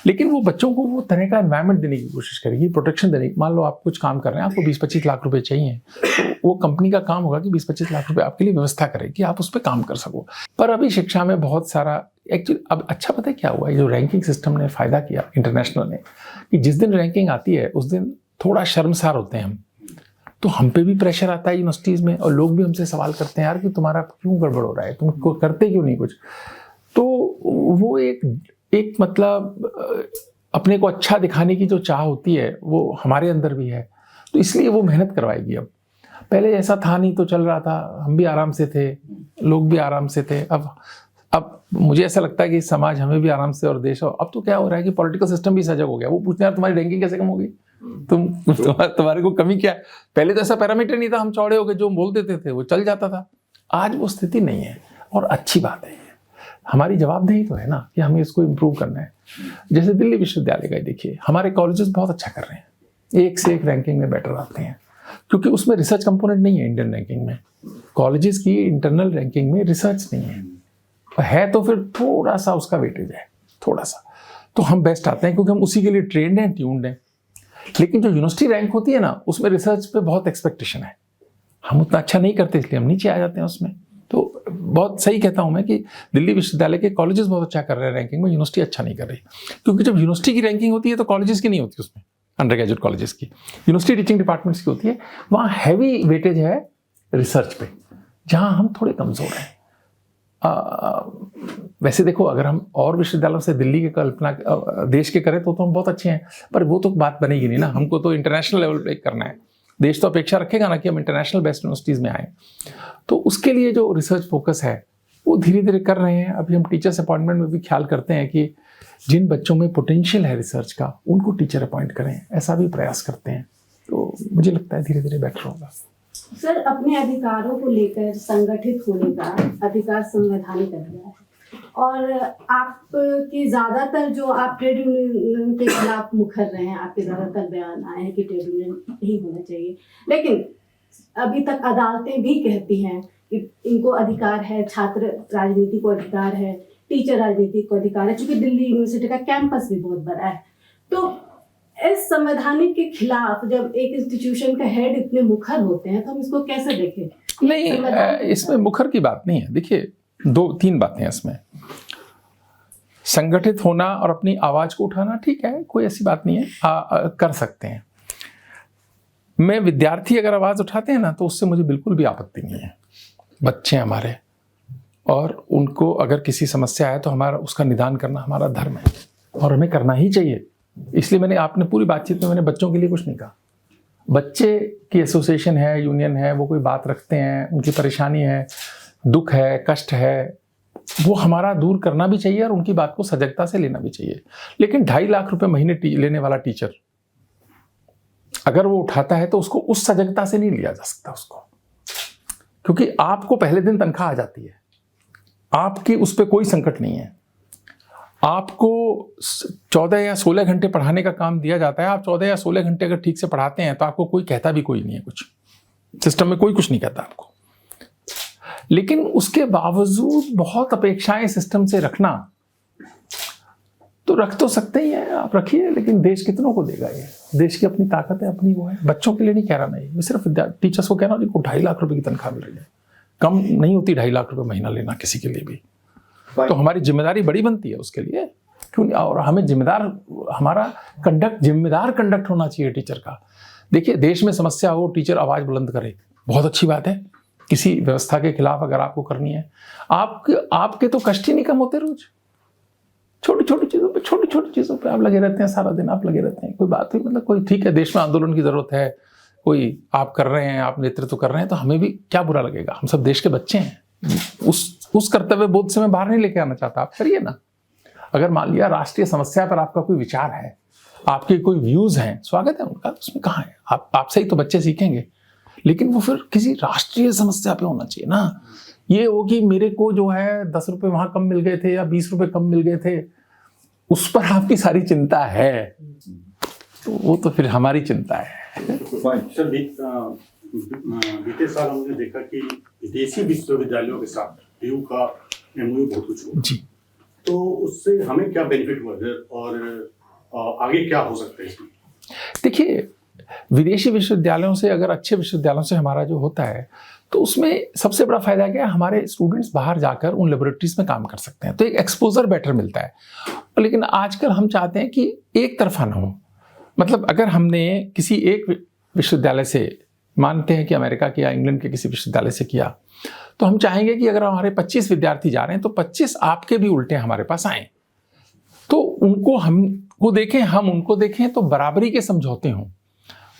लेकिन वो बच्चों को वो तरह का एनवायरनमेंट देने की कोशिश करेगी, प्रोटेक्शन देने की। मान लो आप कुछ काम कर रहे हैं, आपको 20-25 लाख रुपए चाहिए, तो वो कंपनी का काम होगा कि 20-25 लाख रुपए आपके लिए व्यवस्था करे कि आप उस पर काम कर सको। पर अभी शिक्षा में बहुत सारा एक्चुअली अब अच्छा पता है क्या हुआ है, जो रैंकिंग सिस्टम ने फ़ायदा किया इंटरनेशनल ने, कि जिस दिन रैंकिंग आती है उस दिन थोड़ा शर्मसार होते हैं हम, तो हम पे भी प्रेशर आता है यूनिवर्सिटीज़ में, और लोग भी हमसे सवाल करते हैं यार कि तुम्हारा क्यों गड़बड़ हो रहा है, तुम करते क्यों नहीं कुछ। तो वो एक मतलब अपने को अच्छा दिखाने की जो चाह होती है वो हमारे अंदर भी है, तो इसलिए वो मेहनत करवाएगी। अब पहले ऐसा था नहीं, तो चल रहा था, हम भी आराम से थे, लोग भी आराम से थे। अब अब मुझे ऐसा लगता है कि समाज हमें भी आराम से और देश, अब तो क्या हो रहा है कि पॉलिटिकल सिस्टम भी सजग हो गया। वो पूछते हैं तुम्हारी रैंकिंग कैसे कम होगी, तुम्हारे को कमी क्या है। पहले तो ऐसा पैरामीटर नहीं था, हम चौड़े हो गए जो बोल देते थे वो चल जाता था। आज वो स्थिति नहीं है और अच्छी बात है। हमारी जवाबदेही तो है ना कि हमें इसको इम्प्रूव करना है। जैसे दिल्ली विश्वविद्यालय का देखिए, हमारे कॉलेजेस बहुत अच्छा कर रहे हैं, एक से एक रैंकिंग में बेटर आते हैं, क्योंकि उसमें रिसर्च कंपोनेंट नहीं है। इंडियन रैंकिंग में, कॉलेजेस की इंटरनल रैंकिंग में रिसर्च नहीं है तो फिर थोड़ा सा उसका वेटेज है, थोड़ा सा तो हम बेस्ट आते हैं, क्योंकि हम उसी के लिए ट्रेंड हैं, ट्यून्ड हैं। लेकिन जो यूनिवर्सिटी रैंक होती है ना, उसमें रिसर्च पे बहुत एक्सपेक्टेशन है, हम उतना अच्छा नहीं करते, इसलिए हम नीचे आ जाते हैं उसमें। तो बहुत सही कहता हूं मैं कि दिल्ली विश्वविद्यालय के कॉलेजेस बहुत अच्छा कर रहे हैं रैंकिंग में, यूनिवर्सिटी अच्छा नहीं कर रही। क्योंकि जब यूनिवर्सिटी की रैंकिंग होती है तो कॉलेजेस की नहीं होती, उसमें अंडर ग्रेजुएट कॉलेजेस की, यूनिवर्सिटी टीचिंग डिपार्टमेंट्स की होती है। वहाँ हैवी वेटेज है रिसर्च पे, जहाँ हम थोड़े कमज़ोर हैं। वैसे देखो, अगर हम और विश्वविद्यालयों से दिल्ली की कल्पना देश के करें तो हम बहुत अच्छे हैं, पर वो तो बात बनेगी नहीं ना। हमको तो इंटरनेशनल लेवल पे करना है। देश तो अपेक्षा रखेगा ना कि हम इंटरनेशनल बेस्ट यूनिवर्सिटीज़ में आएँ, तो उसके लिए जो रिसर्च फोकस है वो धीरे धीरे कर रहे हैं। अभी हम टीचर्स अपॉइंटमेंट में भी ख्याल करते हैं कि जिन बच्चों में पोटेंशियल है रिसर्च का, उनको टीचर अपॉइंट करें, ऐसा भी प्रयास करते हैं। तो मुझे लगता है धीरे धीरे बेटर होगा। सर, अपने अधिकारों को लेकर संगठित होने का अधिकार संवैधानिक अधिकार है, और आपके ज़्यादातर जो आप ट्रेड यूनियन के खिलाफ मुखर रहे हैं, आपके ज़्यादातर बयान आए हैं कि ट्रेड यूनियन नहीं होना चाहिए, लेकिन अभी तक अदालतें भी कहती हैं कि इनको अधिकार है, छात्र राजनीति को अधिकार है, टीचर राजनीति को अधिकार है, चूंकि दिल्ली यूनिवर्सिटी का कैंपस भी बहुत बड़ा है। तो इस संवैधानिक के खिलाफ जब एक इंस्टीट्यूशन का हेड इतने मुखर होते हैं, तो हम इसको कैसे देखें? नहीं, इसमें मुखर की बात नहीं है। देखिए, 2-3 बातें हैं इसमें। संगठित होना और अपनी आवाज़ को उठाना ठीक है, कोई ऐसी बात नहीं है, कर सकते हैं। मैं विद्यार्थी अगर आवाज़ उठाते हैं ना, तो उससे मुझे बिल्कुल भी आपत्ति नहीं है। बच्चे हमारे, और उनको अगर किसी समस्या है तो हमारा उसका निदान करना हमारा धर्म है और हमें करना ही चाहिए। इसलिए मैंने आपने पूरी बातचीत में मैंने बच्चों के लिए कुछ नहीं कहा। बच्चे की एसोसिएशन है, यूनियन है, वो कोई बात रखते हैं, उनकी परेशानी है, दुख है, कष्ट है, वो हमारा दूर करना भी चाहिए और उनकी बात को सजगता से लेना भी चाहिए। लेकिन 2.5 लाख रुपए महीने लेने वाला टीचर अगर वो उठाता है तो उसको उस सजगता से नहीं लिया जा सकता उसको, क्योंकि आपको पहले दिन तनख्वाह आ जाती है, आपकी उस पर कोई संकट नहीं है। आपको 14 या 16 घंटे पढ़ाने का काम दिया जाता है। आप 14 या 16 घंटे अगर ठीक से पढ़ाते हैं तो आपको कोई कहता भी कोई नहीं है, कुछ सिस्टम में कोई कुछ नहीं कहता आपको। लेकिन उसके बावजूद बहुत अपेक्षाएं सिस्टम से रखना, तो रख तो सकते ही हैं आप, रखिए, लेकिन देश कितनों को देगा? ये देश की अपनी ताकत है, अपनी वो है। बच्चों के लिए नहीं कह रहा मैं सिर्फ टीचर्स को कह रहा हूँ जिनको 2.5 लाख रुपए की तनख्वाह मिल रही है। कम नहीं होती 2.5 लाख रुपए महीना लेना किसी के लिए भी। तो हमारी जिम्मेदारी बड़ी बनती है उसके लिए, क्यों नहीं? और हमें हमारा जिम्मेदार कंडक्ट होना चाहिए टीचर का। देखिए, देश में समस्या हो, टीचर आवाज़ बुलंद करे, बहुत अच्छी बात है। किसी व्यवस्था के खिलाफ अगर आपको करनी है, आपके तो कष्ट ही नहीं कम होते। रोज छोटी छोटी चीज़ों पे आप लगे रहते हैं, सारा दिन आप लगे रहते हैं। कोई बात हुई, मतलब कोई ठीक है, देश में आंदोलन की ज़रूरत है, कोई आप कर रहे हैं, आप नेतृत्व कर रहे हैं, तो हमें भी क्या बुरा लगेगा? हम सब देश के बच्चे हैं। उस कर्तव्य बोध से मैं बाहर नहीं लेके आना चाहता। आप करिए ना। अगर मान लिया राष्ट्रीय समस्या पर आपका कोई विचार है, आपके कोई व्यूज हैं, स्वागत है उनका, उसमें कहाँ है? आपसे ही तो बच्चे सीखेंगे। लेकिन वो फिर किसी राष्ट्रीय समस्या पे होना चाहिए ना। ये हो कि मेरे को जो है 10 रुपए वहां कम मिल गए थे या 20 रुपए कम मिल गए थे, उस पर आपकी सारी चिंता है, तो वो तो फिर हमारी चिंता है। सर, बीते साल हमने देखा कि विदेशी विश्वविद्यालयों के साथ डीयू का एमओयू बहुत कुछ हुआ जी, तो उससे हमें क्या बेनिफिट हुआ है और आगे क्या हो सकता है इसमें? देखिए, विदेशी विश्वविद्यालयों से, अगर अच्छे विश्वविद्यालयों से हमारा जो होता है, तो उसमें सबसे बड़ा फायदा क्या है? हमारे स्टूडेंट्स बाहर जाकर उन लेबोरेटरीज में काम कर सकते हैं, तो एक एक्सपोजर बेटर मिलता है। लेकिन आजकल हम चाहते हैं कि एक तरफा ना हो। मतलब अगर हमने किसी एक विश्वविद्यालय से, मानते हैं कि अमेरिका के या इंग्लैंड के किसी विश्वविद्यालय से किया, तो हम चाहेंगे कि अगर हमारे 25 विद्यार्थी जा रहे हैं तो 25 आपके भी उल्टे हमारे पास आएँ, तो उनको हमको देखें, हम उनको देखें, तो बराबरी के समझौते हों।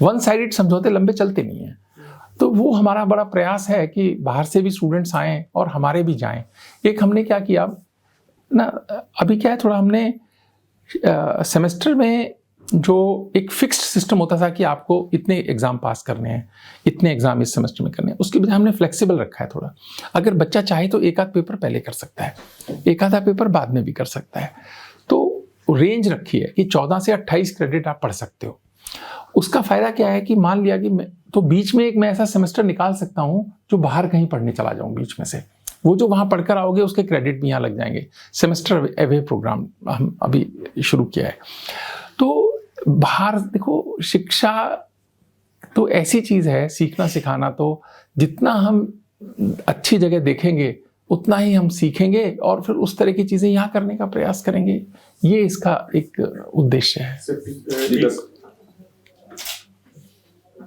वन साइडेड समझौते लंबे चलते नहीं हैं। तो वो हमारा बड़ा प्रयास है कि बाहर से भी स्टूडेंट्स आएँ और हमारे भी जाएँ। एक हमने क्या किया ना, अभी क्या है, थोड़ा हमने सेमेस्टर में जो एक फिक्स्ड सिस्टम होता था कि आपको इतने एग्ज़ाम पास करने हैं, इतने एग्ज़ाम इस सेमेस्टर में करने हैं, उसकी बजाय हमने फ्लेक्सिबल रखा है थोड़ा। अगर बच्चा चाहे तो एक आध पेपर पहले कर सकता है, एक आधा पेपर बाद में भी कर सकता है। तो रेंज रखी है कि 14 से 28 क्रेडिट आप पढ़ सकते हो। उसका फ़ायदा क्या है कि मान लिया कि तो बीच में एक मैं ऐसा सेमेस्टर निकाल सकता हूँ जो बाहर कहीं पढ़ने चला जाऊँ बीच में से। वो जो वहाँ पढ़कर आओगे उसके क्रेडिट भी यहाँ लग जाएंगे। सेमेस्टर अवे प्रोग्राम हम अभी शुरू किया है। तो बाहर देखो, शिक्षा तो ऐसी चीज़ है, सीखना सिखाना तो जितना हम अच्छी जगह देखेंगे उतना ही हम सीखेंगे और फिर उस तरह की चीज़ें यहाँ करने का प्रयास करेंगे। ये इसका एक उद्देश्य है।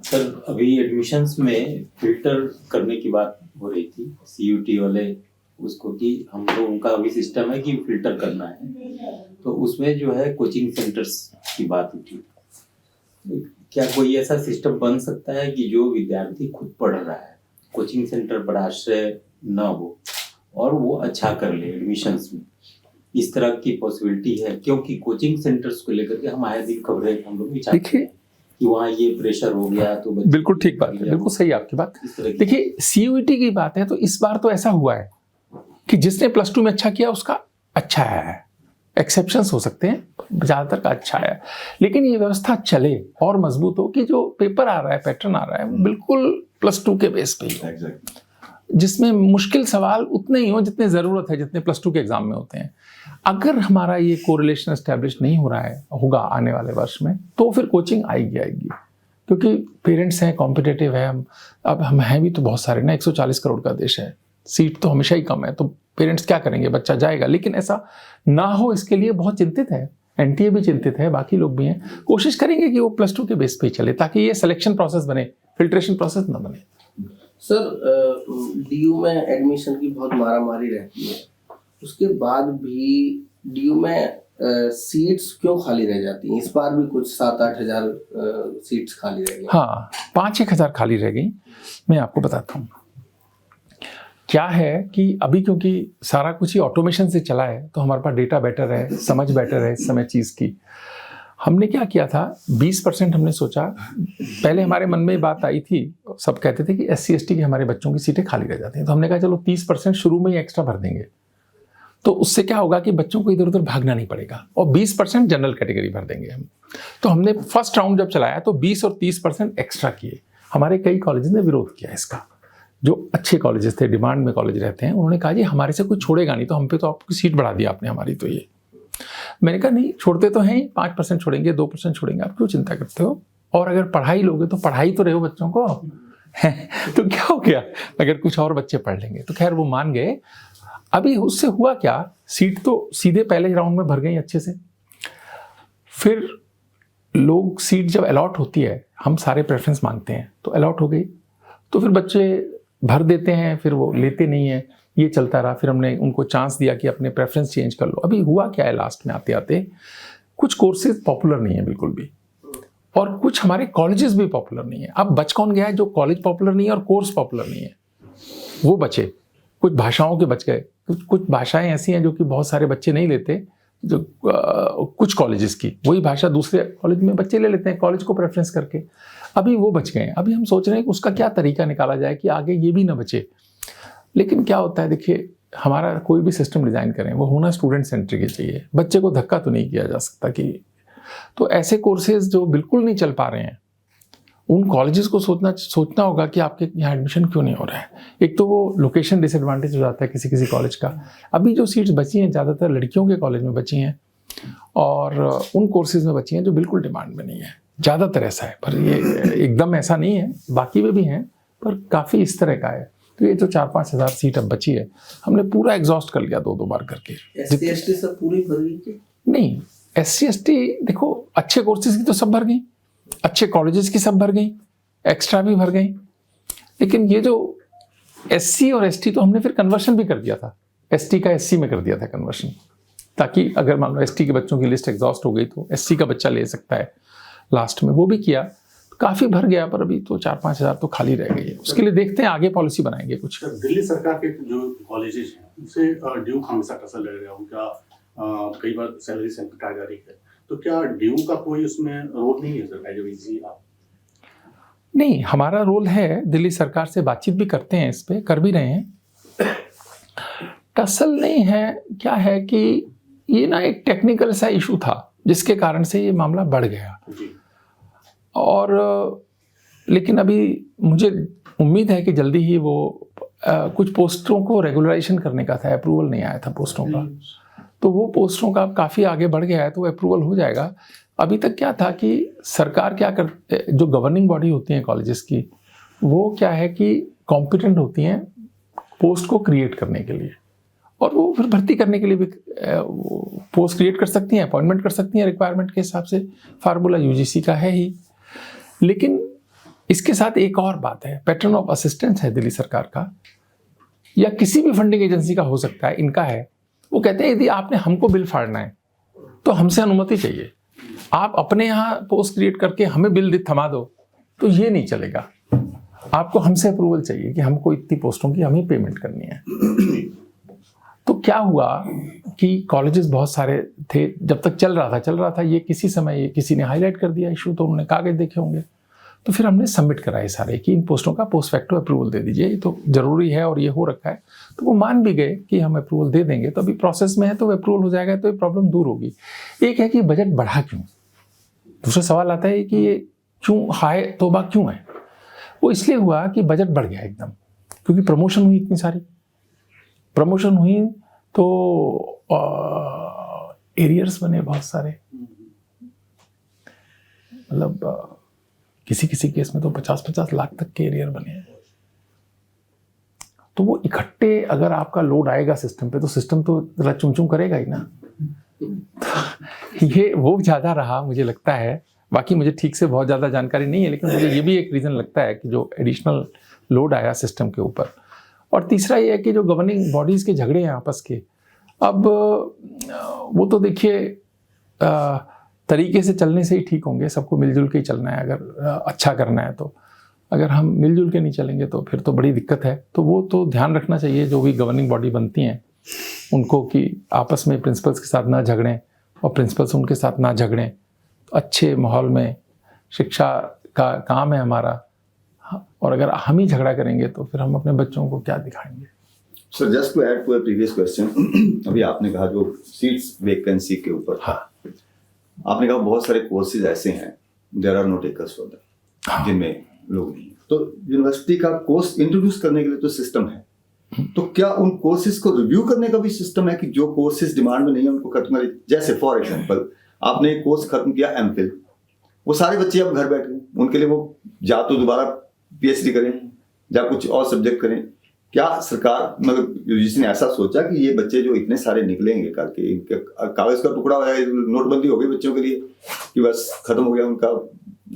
सर, अभी एडमिशन्स में फिल्टर करने की बात हो रही थी, CUT वाले उसको, कि हम लोग उनका अभी सिस्टम है कि फिल्टर करना है, तो उसमें जो है कोचिंग सेंटर्स की बात उठी। क्या कोई ऐसा सिस्टम बन सकता है कि जो विद्यार्थी खुद पढ़ रहा है, कोचिंग सेंटर पर आश्रय न हो और वो अच्छा कर ले एडमिशन्स में? इस तरह की पॉसिबिलिटी है, क्योंकि कोचिंग सेंटर्स को लेकर के हम आए दिन खबरें हम लोग भी चाहते हैं कि वहाँ ये प्रेशर हो गया तो बिल्कुल ठीक बात है, बिल्कुल सही आपकी बात। देखिए, CUET की बात है तो इस बार तो ऐसा हुआ है कि जिसने +2 में अच्छा किया उसका अच्छा आया है। एक्सेप्शंस हो सकते हैं, ज़्यादातर का अच्छा आया, लेकिन ये व्यवस्था चले और मजबूत हो कि जो पेपर आ रहा है, पैटर्न आ रहा है, वो बिल्कुल +2 के बेस पे ही हो, जिसमें मुश्किल सवाल उतने ही हो जितने ज़रूरत है, जितने +2 के एग्ज़ाम में होते हैं। अगर हमारा ये कोरिलेशन एस्टेब्लिश नहीं हो रहा है, होगा आने वाले वर्ष में, तो फिर कोचिंग आएगी, क्योंकि पेरेंट्स हैं, कॉम्पिटिटिव है। अब हम हैं भी तो बहुत सारे ना, 140 करोड़ का देश है, सीट तो हमेशा ही कम है, तो पेरेंट्स क्या करेंगे, बच्चा जाएगा। लेकिन ऐसा ना हो इसके लिए बहुत चिंतित है, NTA भी चिंतित है, बाकी लोग भी हैं। कोशिश करेंगे कि वो +2 के बेस पे चले, ताकि ये सिलेक्शन प्रोसेस बने, फिल्ट्रेशन प्रोसेस ना बने। सर, DU में एडमिशन की बहुत मारामारी रहती है, उसके बाद भी DU में सीट्स क्यों खाली रह जाती हैं? इस बार भी कुछ 7-8 हज़ार सीट्स खाली रह गई। हाँ, 5-1 हज़ार खाली रह गई। मैं आपको बताता हूँ क्या है कि अभी क्योंकि सारा कुछ ही ऑटोमेशन से चला है, तो हमारे पास डेटा बेटर है, समझ बेटर है इस समय चीज़ की। हमने क्या किया था, 20% हमने सोचा, पहले हमारे मन में बात आई थी, सब कहते थे कि SC/ST के हमारे बच्चों की सीटें खाली रह जाती हैं, तो हमने कहा चलो 30% शुरू में ही एक्स्ट्रा भर देंगे, तो उससे क्या होगा कि बच्चों को इधर उधर भागना नहीं पड़ेगा, और 20% जनरल कैटेगरी भर देंगे हम। तो हमने फर्स्ट राउंड जब चलाया तो 20 और 30% एक्स्ट्रा किए। हमारे कई कॉलेज ने विरोध किया इसका, जो अच्छे कॉलेजेस थे, डिमांड में कॉलेज रहते हैं, उन्होंने कहा जी हमारे से कोई छोड़ेगा नहीं, तो हम पे तो आपकी सीट बढ़ा दी आपने हमारी, तो ये मैंने कहा नहीं, छोड़ते तो हैं ही, 5% छोड़ेंगे, 2% छोड़ेंगे, आप क्यों चिंता करते हो? और अगर पढ़ाई लोगे तो पढ़ाई तो रहे हो बच्चों को तो क्या हो गया अगर कुछ और बच्चे पढ़ लेंगे। तो खैर वो मान गए। अभी उससे हुआ क्या, सीट तो सीधे पहले राउंड में भर गई अच्छे से। फिर लोग सीट जब अलॉट होती है, हम सारे प्रेफरेंस मांगते हैं, तो अलॉट हो गई, तो फिर बच्चे भर देते हैं, फिर वो लेते नहीं है, ये चलता रहा। फिर हमने उनको चांस दिया कि अपने प्रेफरेंस चेंज कर लो। अभी हुआ क्या है, लास्ट में आते आते कुछ कोर्सेज पॉपुलर नहीं है बिल्कुल भी, और कुछ हमारे कॉलेजेस भी पॉपुलर नहीं है। अब बच कौन गया है? जो कॉलेज पॉपुलर नहीं है और कोर्स पॉपुलर नहीं है, वो बचे। कुछ भाषाओं के बच गए, कुछ भाषाएं ऐसी हैं जो कि बहुत सारे बच्चे नहीं लेते, जो कुछ कॉलेजेस की वही भाषा दूसरे कॉलेज में बच्चे ले लेते हैं कॉलेज को प्रेफरेंस करके। अभी वो बच गए। अभी हम सोच रहे हैं कि उसका क्या तरीका निकाला जाए कि आगे ये भी ना बचे। लेकिन क्या होता है, देखिए हमारा कोई भी सिस्टम डिज़ाइन करें वो होना स्टूडेंट सेंट्रिक ही चाहिए। बच्चे को धक्का तो नहीं किया जा सकता कि, तो ऐसे कोर्सेज जो बिल्कुल नहीं चल पा रहे हैं उन कॉलेजेस को सोचना होगा कि आपके यहाँ एडमिशन क्यों नहीं हो रहा है। एक तो वो लोकेशन डिसएडवांटेज हो जाता है किसी किसी कॉलेज का। अभी जो सीट्स बची हैं ज़्यादातर लड़कियों के कॉलेज में बची हैं और उन कोर्सेज में बची हैं जो बिल्कुल डिमांड में नहीं है। ज़्यादातर ऐसा है, पर ये एकदम ऐसा नहीं है, बाकी में भी हैं, पर काफ़ी इस तरह का है। तो ये जो 4-5 हज़ार सीट अब बची है, हमने पूरा एग्जॉस्ट कर लिया 2-2 बार करके। SC/ST सब पूरी भर गई? नहीं, SC/ST देखो अच्छे कोर्सेज की तो सब भर गई, अच्छे कॉलेजेस की सब भर गई, एक्स्ट्रा भी भर गई। लेकिन ये जो SC और ST तो हमने फिर कन्वर्शन भी कर दिया था, ST का SC में कर दिया था कन्वर्शन, ताकि अगर मान लो ST के बच्चों की लिस्ट एग्जॉस्ट हो गई तो SC का बच्चा ले सकता है लास्ट में, वो भी किया। काफ़ी भर गया, पर अभी तो 4-5 हज़ार तो खाली रह गई है। उसके लिए देखते हैं, आगे पॉलिसी बनाएंगे कुछ। सर, दिल्ली सरकार के जो कॉलेजेस हैं उनसे ड्यू हमेशा टसल लग रहा है, उनका कई बार सैलरी संकट आ जा रही है, तो क्या ड्यू का कोई उसमें रोल नहीं है सर? एज इजी आप नहीं, हमारा रोल है, दिल्ली सरकार से बातचीत भी करते हैं, इस पे कर भी रहे हैं। टसल नहीं है, क्या है कि ये ना एक टेक्निकल सा इशू था जिसके कारण से ये मामला बढ़ गया। जी। और लेकिन अभी मुझे उम्मीद है कि जल्दी ही वो कुछ पोस्टों को रेगुलराइजेशन करने का था, अप्रूवल नहीं आया था पोस्टों का, तो वो पोस्टों का काफ़ी आगे बढ़ गया है, तो अप्रूवल हो जाएगा। अभी तक क्या था कि सरकार क्या कर, जो गवर्निंग बॉडी होती हैं कॉलेजेस की, वो क्या है कि कॉम्पिटेंट होती हैं पोस्ट को क्रिएट करने के लिए, और वो फिर भर्ती करने के लिए भी पोस्ट क्रिएट कर सकती हैं, अपॉइंटमेंट कर सकती हैं रिक्वायरमेंट के हिसाब से। फार्मूला यूजीसी का है ही। लेकिन इसके साथ एक और बात है, पैटर्न ऑफ असिस्टेंस है दिल्ली सरकार का, या किसी भी फंडिंग एजेंसी का हो सकता है, इनका है। वो कहते हैं यदि आपने हमको बिल फाड़ना है तो हमसे अनुमति चाहिए, आप अपने यहाँ पोस्ट क्रिएट करके हमें बिल थमा दो तो ये नहीं चलेगा। आपको हमसे अप्रूवल चाहिए कि हमको इतनी पोस्टों की हमें पेमेंट करनी है। तो क्या हुआ कि कॉलेजेस बहुत सारे थे, जब तक चल रहा था, ये किसी समय ये किसी ने हाईलाइट कर दिया इशू, तो उन्होंने कागज देखे होंगे, तो फिर हमने सबमिट कराए सारे कि इन पोस्टों का पोस्ट फैक्टो अप्रूवल दे दीजिए, ये तो ज़रूरी है और ये हो रखा है। तो वो मान भी गए कि हम अप्रूवल दे देंगे, तो अभी प्रोसेस में है, तो अप्रूवल हो जाएगा, तो ये प्रॉब्लम दूर होगी। एक है कि बजट बढ़ा क्यों, दूसरा सवाल आता है कि ये क्यों हाय तोबा क्यों है। वो इसलिए हुआ कि बजट बढ़ गया एकदम, क्योंकि प्रमोशन हुई, इतनी सारी प्रमोशन हुई, तो एरियर्स बने बहुत सारे, मतलब किसी किसी केस में तो 50-50 लाख तक के एरियर बने हैं। तो वो इकट्ठे अगर आपका लोड आएगा सिस्टम पे, तो सिस्टम तो जरा चुम करेगा ही ना। ये वो ज़्यादा रहा मुझे लगता है, बाकी मुझे ठीक से बहुत ज़्यादा जानकारी नहीं है, लेकिन मुझे ये भी एक रीज़न लगता है कि जो एडिशनल लोड आया सिस्टम के ऊपर। और तीसरा ये है कि जो गवर्निंग बॉडीज़ के झगड़े हैं आपस के, अब वो तो देखिए तरीके से चलने से ही ठीक होंगे, सबको मिलजुल के ही चलना है अगर अच्छा करना है तो। अगर हम मिलजुल के नहीं चलेंगे तो फिर तो बड़ी दिक्कत है। तो वो तो ध्यान रखना चाहिए जो भी गवर्निंग बॉडी बनती हैं उनको, कि आपस में प्रिंसिपल्स के साथ ना झगड़ें और प्रिंसिपल्स उनके साथ ना झगड़ें। तो अच्छे माहौल में शिक्षा का काम है हमारा, और अगर हम ही झगड़ा करेंगे तो फिर हम अपने बच्चों को क्या दिखाएंगे। Sir, just to add to a previous question, अभी आपने कहा जो सीट्स वैकेंसी के ऊपर, हाँ, आपने कहा बहुत सारे कोर्सेज ऐसे हैं there are no takers for that, जिनमें लोग नहीं। तो यूनिवर्सिटी का कोर्स इंट्रोड्यूस करने के लिए तो सिस्टम है, तो क्या उन कोर्सेज को रिव्यू करने का भी सिस्टम है कि जो कोर्सेज डिमांड में नहीं है उनको खत्म करें? जैसे फॉर एग्जांपल आपने एक कोर्स खत्म किया एमफिल, वो सारे बच्चे अब घर बैठे, उनके लिए वो जा तो दोबारा पीएचडी करें या कुछ और सब्जेक्ट करें। क्या सरकार मतलब यूजीसी ने ऐसा सोचा कि ये बच्चे जो इतने सारे निकलेंगे करके, इनके कागज का टुकड़ा हो जाएगा, नोटबंदी हो गई बच्चों के लिए कि बस खत्म हो गया उनका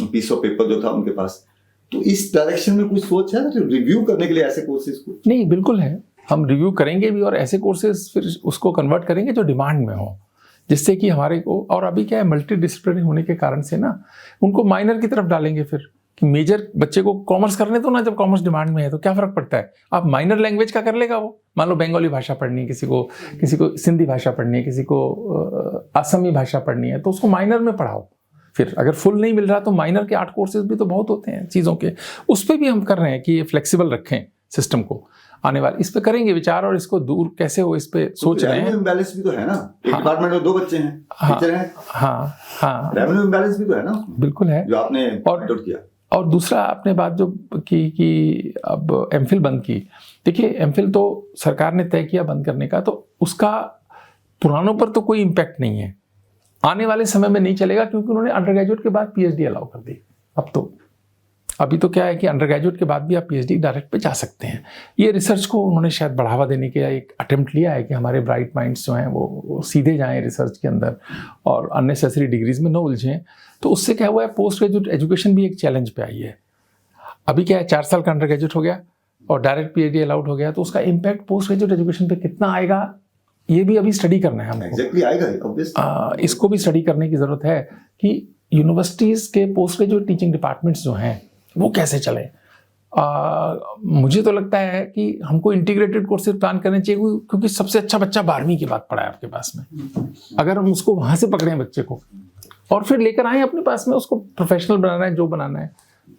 पीस ऑफ पेपर जो था उनके पास? तो इस डायरेक्शन में कुछ सोच है तो रिव्यू करने के लिए ऐसे कोर्सेज को? नहीं, बिल्कुल है, हम रिव्यू करेंगे भी, और ऐसे कोर्सेज फिर उसको कन्वर्ट करेंगे जो डिमांड में हो, जिससे कि हमारे को, और अभी क्या है मल्टी डिसिप्लिनरी होने के कारण से ना उनको माइनर की तरफ डालेंगे फिर, कि मेजर बच्चे को कॉमर्स करने दो ना, जब कॉमर्स डिमांड में है तो क्या फ़र्क पड़ता है। आप माइनर लैंग्वेज का कर लेगा वो, मान लो बंगाली भाषा पढ़नी है किसी को सिंधी भाषा पढ़नी है, किसी को असमी भाषा पढ़नी है, तो उसको माइनर में पढ़ाओ। फिर अगर फुल नहीं मिल रहा तो माइनर के 8 कोर्सेज भी तो बहुत होते हैं चीज़ों के, उस पर भी हम कर रहे हैं कि ये फ्लेक्सिबल रखें सिस्टम को। आने वाले इस पे करेंगे विचार, और इसको दूर कैसे हो इस पे सोच रहे हैं। इम्बैलेंस भी तो है ना, एक डिपार्टमेंट में 2 बच्चे हैं, टीचर हैं, हाँ, रेवेन्यू इम्बैलेंस भी तो है ना, बिल्कुल है, जो आपने और किया। और दूसरा आपने बात जो कि अब एमफिल बंद की, देखिए एमफिल तो सरकार ने तय किया बंद करने का, तो उसका पुरानों पर तो कोई इम्पैक्ट नहीं है, आने वाले समय में नहीं चलेगा, क्योंकि उन्होंने अंडर ग्रेजुएट के बाद पीएचडी अलाउ कर दी। अभी तो क्या है कि अंडर ग्रेजुएट के बाद भी आप पीएचडी डायरेक्ट पे जा सकते हैं। ये रिसर्च को उन्होंने शायद बढ़ावा देने के एक अटेम्प्ट लिया है कि हमारे ब्राइट माइंड्स जो हैं वो सीधे जाएं रिसर्च के अंदर और अननेसेसरी डिग्रीज में न उलझें। तो उससे क्या हुआ है, पोस्ट ग्रेजुएट एजुकेशन भी एक चैलेंज पे आई है। अभी क्या है, 4 साल का अंडर ग्रेजुएट हो गया और डायरेक्ट पीएचडी अलाउड हो गया, तो उसका इम्पैक्ट पोस्ट ग्रेजुएट एजुकेशन पे कितना आएगा ये भी अभी स्टडी करना है हमको। एग्जैक्टली आएगा, इसको भी स्टडी करने की ज़रूरत है कि यूनिवर्सिटीज़ के पोस्ट ग्रेजुएट टीचिंग डिपार्टमेंट्स जो हैं वो कैसे चलें। मुझे तो लगता है कि हमको इंटीग्रेटेड कोर्सेज प्लान करने चाहिए, क्योंकि सबसे अच्छा बच्चा 12वीं के बाद पढ़ा है आपके पास में। अगर हम उसको वहाँ से पकड़ें बच्चे को और फिर लेकर आए अपने पास में, उसको प्रोफेशनल बनाना है जो बनाना है,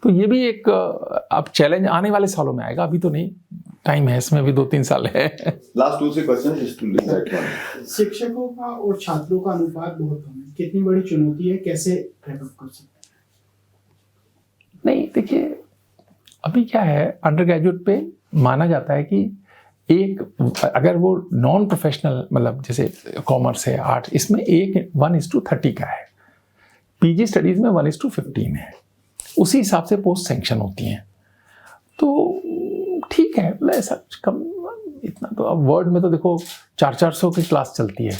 तो ये भी एक अब चैलेंज आने वाले सालों में आएगा। अभी तो नहीं, टाइम है इसमें, अभी 2-3 साल है। Last 2-3 question. शिक्षकों का और छात्रों का अनुपात बहुत कम है, कितनी बड़ी चुनौती है, कैसे रैप अप कर सकते हैं? नहीं, देखिए अभी क्या है, अंडर ग्रेजुएट पे माना जाता है कि एक अगर वो नॉन प्रोफेशनल मतलब जैसे कॉमर्स है, आर्ट, इसमें 1:30 का है। पीजी स्टडीज़ में 1:15 है। उसी हिसाब से पोस्ट सेंक्शन होती हैं। तो ठीक है, मतलब ऐसा कम इतना तो अब वर्ल्ड में तो देखो 400 की क्लास चलती है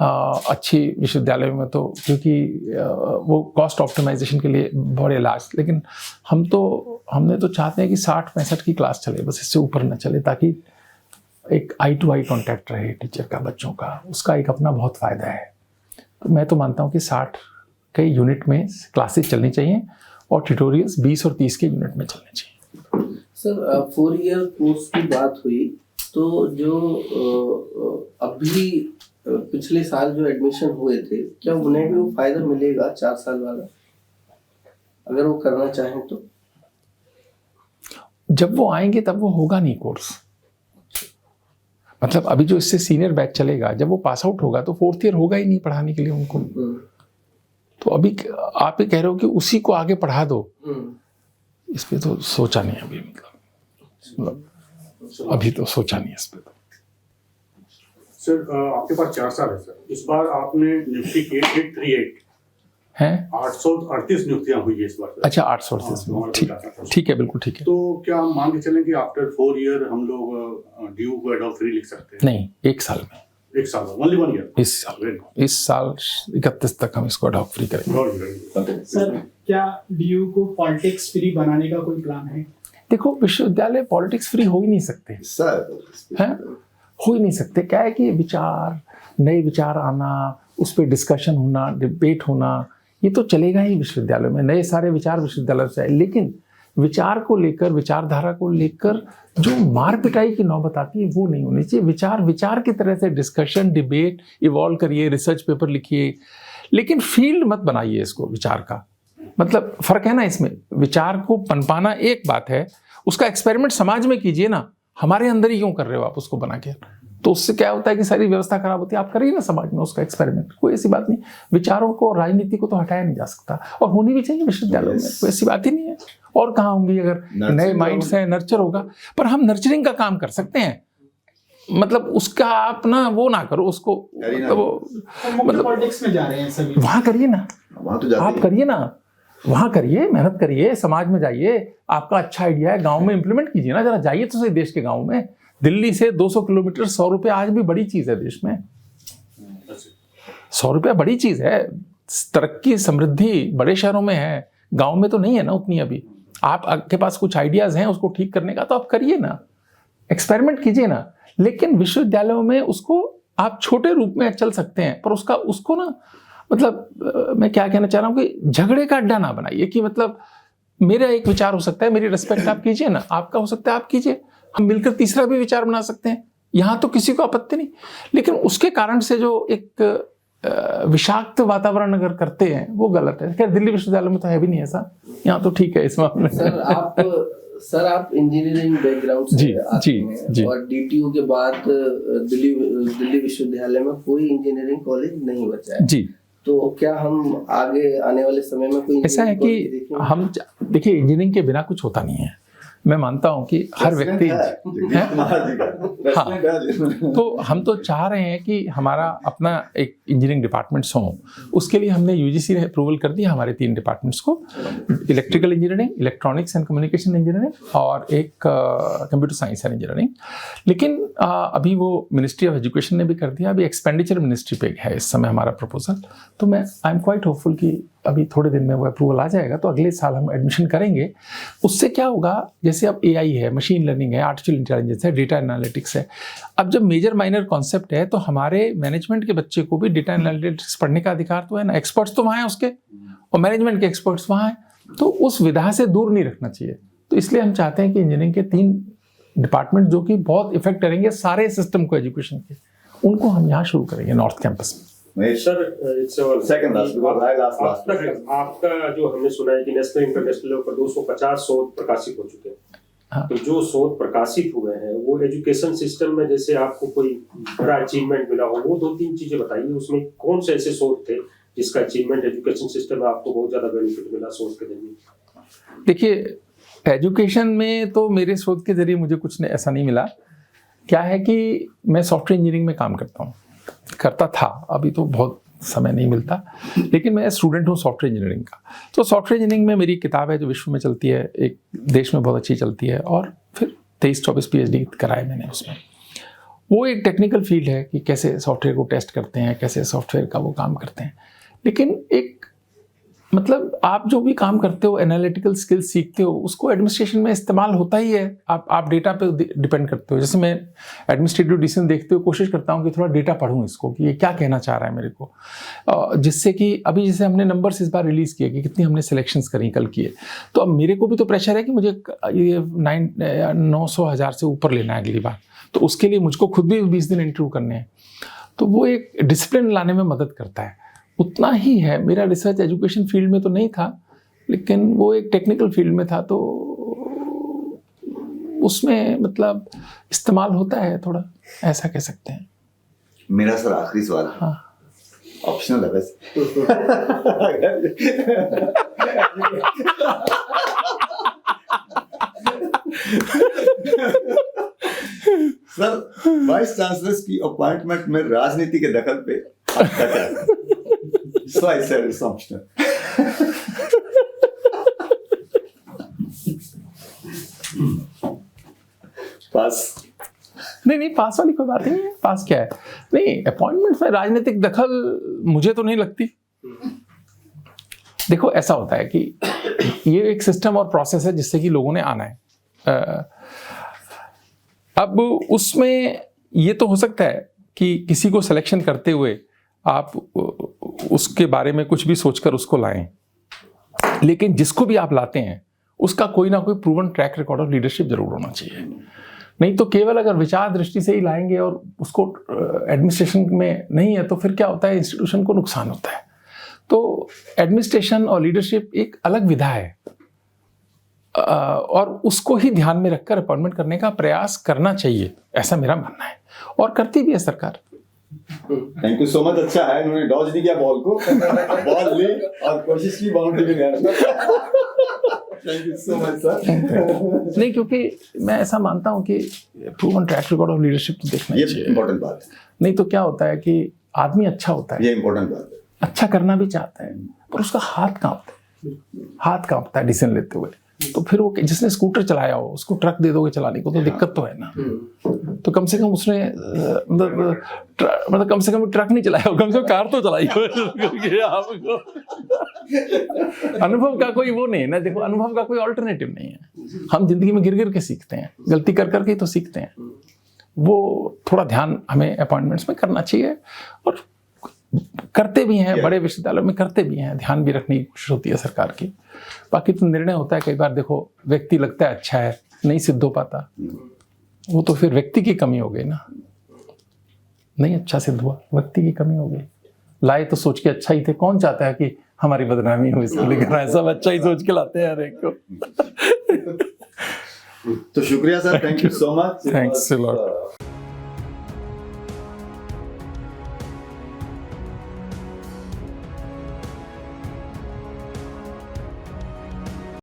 अच्छी विश्वविद्यालय में, तो क्योंकि वो कॉस्ट ऑप्टिमाइजेशन के लिए बड़े लार्ज, लेकिन हमने तो चाहते हैं कि 60-65 की क्लास चले, बस इससे ऊपर ना चले, ताकि एक आई टू आई कॉन्टैक्ट रहे टीचर का बच्चों का, उसका एक अपना बहुत फ़ायदा है। तो मैं तो मानता हूँ कि 60 के यूनिट में क्लासेस चलनी चाहिए और ट्यूटोरियल्स 20 और 30 के यूनिट में चलने चाहिए। सर 4 ईयर कोर्स की बात हुई, तो जो अभी पिछले साल जो एडमिशन हुए थे, क्या उन्हें भी वो फायदा मिलेगा 4 साल वाला, अगर वो करना चाहें तो? जब वो आएंगे तब वो होगा नहीं कोर्स। मतलब अभी जो इससे सीनियर बैच चलेगा, जब वो पास आउट होगा तो 4th ईयर होगा ही नहीं पढ़ाने के लिए उनको। तो अभी आप ही कह रहे हो कि उसी को आगे पढ़ा दो, इस पे तो सोचा नहीं अभी, मतलब अभी तो सोचा नहीं इस पे तो। सर आपके पास 4 साल है सर, इस बार आपने नियुक्ति की 838 हैं, 838 नियुक्तियां हुई है इस बार। अच्छा 838, ठीक है, बिल्कुल ठीक है। तो क्या हम मान के चलें कि आफ्टर 4 ईयर हम लोग ड्यू को एडॉप 3 लिख सकते हैं? नहीं, 1 साल में, 1 साल में, ओनली 1 ईयर। इस साल 31 तक हम इसको अडॉप्ट फ्री करेंगे। सर क्या डीयू को पॉलिटिक्स फ्री बनाने का कोई प्लान है? देखो, विश्वविद्यालय पॉलिटिक्स फ्री हो ही नहीं सकते हैं, हो ही नहीं सकते। क्या है कि विचार, नए विचार आना, उस पर डिस्कशन होना, डिबेट होना, ये तो चलेगा ही विश्वविद्यालय में, नए सारे विचार विश्वविद्यालय से आए। लेकिन विचार को लेकर, विचारधारा को लेकर जो मार पिटाई की नौबत आती है वो नहीं होनी चाहिए। विचार की तरह से डिस्कशन, डिबेट, इवॉल्व करिए, रिसर्च पेपर लिखिए, लेकिन फील्ड मत बनाइए इसको विचार का। मतलब फर्क है ना इसमें, विचार को पनपाना एक बात है, उसका एक्सपेरिमेंट समाज में कीजिए ना, हमारे अंदर ही क्यों कर रहे हो आप उसको बना के? तो उससे क्या होता है कि सारी व्यवस्था खराब होती है। आप करिए ना समाज में उसका एक्सपेरिमेंट, कोई ऐसी बात नहीं। विचारों को, राजनीति को तो हटाया नहीं जा सकता, और होनी भी चाहिए विश्वविद्यालयों में, कोई ऐसी बात ही नहीं है। और कहाँ होंगी? अगर नए माइंड्स हैं, नर्चर होगा, पर हम नर्चरिंग का काम कर सकते हैं। मतलब उसका आप ना वो ना करो उसको, मतलब पॉलिटिक्स में जा रहे हैं सभी, वहाँ करिए ना, आप करिए ना, वहाँ करिए, मेहनत करिए, समाज में जाइए, आपका अच्छा आइडिया है, गांव में इंप्लीमेंट कीजिए ना, जरा जाइए तो सही देश के गांव में। दिल्ली से 200 किलोमीटर, 100 रुपये आज भी बड़ी चीज़ है देश में। 100 रुपया बड़ी चीज़ है। तरक्की, समृद्धि बड़े शहरों में है, गांव में तो नहीं है ना उतनी अभी। आपके पास कुछ आइडियाज़ हैं उसको ठीक करने का, तो आप करिए ना, एक्सपेरिमेंट कीजिए ना। लेकिन विश्वविद्यालयों में उसको आप छोटे रूप में चल सकते हैं, पर उसको ना, मतलब मैं क्या कहना चाह रहा हूँ कि झगड़े का अड्डा ना बनाइए कि मतलब मेरा एक विचार हो सकता है, मेरी रिस्पेक्ट आप कीजिए ना, आपका हो सकता है आप कीजिए, हम मिलकर तीसरा भी विचार बना सकते हैं, यहाँ तो किसी को आपत्ति नहीं। लेकिन उसके कारण से जो एक विषाक्त वातावरण अगर करते हैं वो गलत है। खैर दिल्ली विश्वविद्यालय में तो है भी नहीं ऐसा, यहाँ तो ठीक है इस मामले में। सर आप इंजीनियरिंग बैकग्राउंड से आते हैं, और डीटीयू के बाद दिल्ली विश्वविद्यालय में कोई इंजीनियरिंग कॉलेज नहीं बचा है जी। तो क्या हम आगे आने वाले समय में कोई ऐसा है कि हम देखिए, इंजीनियरिंग के बिना कुछ होता नहीं है। मैं मानता हूं कि हर व्यक्ति हाँ, तो हम तो चाह रहे हैं कि हमारा अपना एक इंजीनियरिंग डिपार्टमेंट्स हो। उसके लिए हमने यूजीसी ने अप्रूवल कर दिया हमारे 3 डिपार्टमेंट्स को, electrical engineering, electronics and communication engineering और एक कंप्यूटर साइंस एंड इंजीनियरिंग। लेकिन अभी वो मिनिस्ट्री ऑफ एजुकेशन ने भी कर दिया, अभी एक्सपेंडिचर मिनिस्ट्री पे है इस समय हमारा प्रपोजल। तो मैं आई एम क्वाइट होपफुल कि अभी थोड़े दिन में वो अप्रूवल आ जाएगा तो अगले साल हम एडमिशन करेंगे। उससे क्या होगा, जैसे अब AI है, मशीन लर्निंग है, आर्टिफिशियल इंटेलिजेंस है, डेटा एनालिटिक्स है, अब जब मेजर माइनर कॉन्सेप्ट है तो हमारे मैनेजमेंट के बच्चे को भी डेटा एनालिटिक्स पढ़ने का अधिकार तो है ना। एक्सपर्ट्स तो वहाँ हैं उसके, और मैनेजमेंट के एक्सपर्ट्स वहाँ हैं, तो उस विधा से दूर नहीं रखना चाहिए। तो इसलिए हम चाहते हैं कि इंजीनियरिंग के 3 डिपार्टमेंट जो कि बहुत इफेक्ट करेंगे सारे सिस्टम को एजुकेशन के, उनको हम यहाँ शुरू करेंगे नॉर्थ कैंपस में। Sir it's Second last, because I last. आपका जो हमने सुना है कि नेशनल इंटरनेशनल लेवल पर 250 शोध प्रकाशित हो चुके हैं। हाँ। तो जो शोध प्रकाशित हुए हैं वो एजुकेशन सिस्टम में जैसे आपको कोई बड़ा अचीवमेंट मिला हो, वो 2-3 चीजें बताइए। उसमें कौन से ऐसे शोध थे जिसका अचीवमेंट एजुकेशन सिस्टम में आपको बहुत ज्यादा बेनिफिट मिला शोध के जरिए? देखिए, एजुकेशन में तो मेरे शोध के जरिए मुझे कुछ ऐसा नहीं मिला। क्या है कि मैं सॉफ्टवेयर इंजीनियरिंग में काम करता था, अभी तो बहुत समय नहीं मिलता, लेकिन मैं स्टूडेंट हूँ सॉफ्टवेयर इंजीनियरिंग का। तो सॉफ्टवेयर इंजीनियरिंग में मेरी किताब है जो विश्व में चलती है, एक देश में बहुत अच्छी चलती है, और फिर 23-24 PhD कराए मैंने उसमें। वो एक टेक्निकल फील्ड है कि कैसे सॉफ्टवेयर को टेस्ट करते हैं, कैसे सॉफ्टवेयर का वो काम करते हैं। लेकिन एक मतलब आप जो भी काम करते हो, एनालिटिकल स्किल्स सीखते हो, उसको एडमिनिस्ट्रेशन में इस्तेमाल होता ही है। आप डेटा पे डिपेंड करते हो। जैसे मैं एडमिनिस्ट्रेटिव डिसीजन देखते हुए कोशिश करता हूँ कि थोड़ा डेटा पढूं इसको, कि ये क्या कहना चाह रहा है मेरे को, जिससे कि अभी जैसे हमने नंबर्स इस बार रिलीज़ किए कि कितनी हमने सिलेक्शंस करी कल किए, तो अब मेरे को भी तो प्रेशर है कि मुझे ये 900-1000 से ऊपर लेना है अगली बार। तो उसके लिए मुझको खुद भी 20 दिन इंटरव्यू करने हैं। तो वो एक डिसिप्लिन लाने में मदद करता है, उतना ही है। मेरा रिसर्च एजुकेशन फील्ड में तो नहीं था, लेकिन वो एक टेक्निकल फील्ड में था, तो उसमें मतलब इस्तेमाल होता है थोड़ा, ऐसा कह सकते हैं। मेरा सर आखिरी सवाल, हाँ, ऑप्शनल है वैसे। सर, वाइस चांसलर्स की अपॉइंटमेंट में राजनीति के दखल पे आपका क्या है? So I said it's optional. पास? नहीं, पास वाली कोई बात नहीं है। पास क्या है? नहीं, अपॉइंटमेंट में राजनीतिक दखल मुझे तो नहीं लगती। देखो, ऐसा होता है कि ये एक सिस्टम और प्रोसेस है जिससे कि लोगों ने आना है। अब उसमें ये तो हो सकता है कि किसी को सिलेक्शन करते हुए आप उसके बारे में कुछ भी सोचकर उसको लाएं, लेकिन जिसको भी आप लाते हैं उसका कोई ना कोई proven track record of leadership जरूर होना चाहिए। नहीं तो केवल अगर विचार दृष्टि से ही लाएंगे और उसको एडमिनिस्ट्रेशन में नहीं है, तो फिर क्या होता है, इंस्टीट्यूशन को नुकसान होता है। तो एडमिनिस्ट्रेशन और लीडरशिप एक अलग विधा है, और उसको ही ध्यान में रखकर अपॉइंटमेंट करने का प्रयास करना चाहिए, ऐसा मेरा मानना है, और करती भी है सरकार। Thank you so much. अच्छा है, उन्होंने डॉज नहीं किया बॉल को, बॉल ली और कोशिश की बाउंड्री में गया। Thank you so much sir. नहीं, क्योंकि मैं ऐसा मानता हूं कि proven track record of leadership तो देखना ये चाहिए। इंपॉर्टेंट बात है। नहीं तो क्या होता है कि आदमी अच्छा होता है, ये इंपॉर्टेंट बात है, अच्छा करना भी चाहता है, पर उसका हाथ कांपता है डिसीजन लेते हुए। तो फिर वो जिसने स्कूटर चलाया हो उसको ट्रक दे दोगे चलाने को, तो दिक्कत तो है ना। तो कम से कम उसने मतलब कम से कम ट्रक नहीं चलाया हो, कम से कम कार तो चलाई हो। अनुभव का कोई वो नहीं है ना। देखो, अनुभव का कोई ऑल्टरनेटिव नहीं है। हम जिंदगी में गिर गिर के सीखते हैं, गलती कर करके तो सीखते हैं। वो थोड़ा ध्यान हमें अपॉइंटमेंट्स में करना चाहिए, और करते भी हैं, बड़े विश्वविद्यालयों में करते भी हैं, ध्यान भी रखने की कोशिश होती है सरकार की। बाकी तो निर्णय होता है, कई बार देखो व्यक्ति लगता है अच्छा है, नहीं सिद्ध हो पाता, वो तो फिर व्यक्ति की कमी हो गई ना। नहीं अच्छा सिद्ध हुआ, व्यक्ति की कमी हो गई। लाए तो सोच के अच्छा ही थे, कौन चाहता है कि हमारी बदनामी हो इसको लेकर, सब अच्छा ही सोच के लाते हैं हर एक को। तो शुक्रिया sir, thank you so much. Thanks a lot.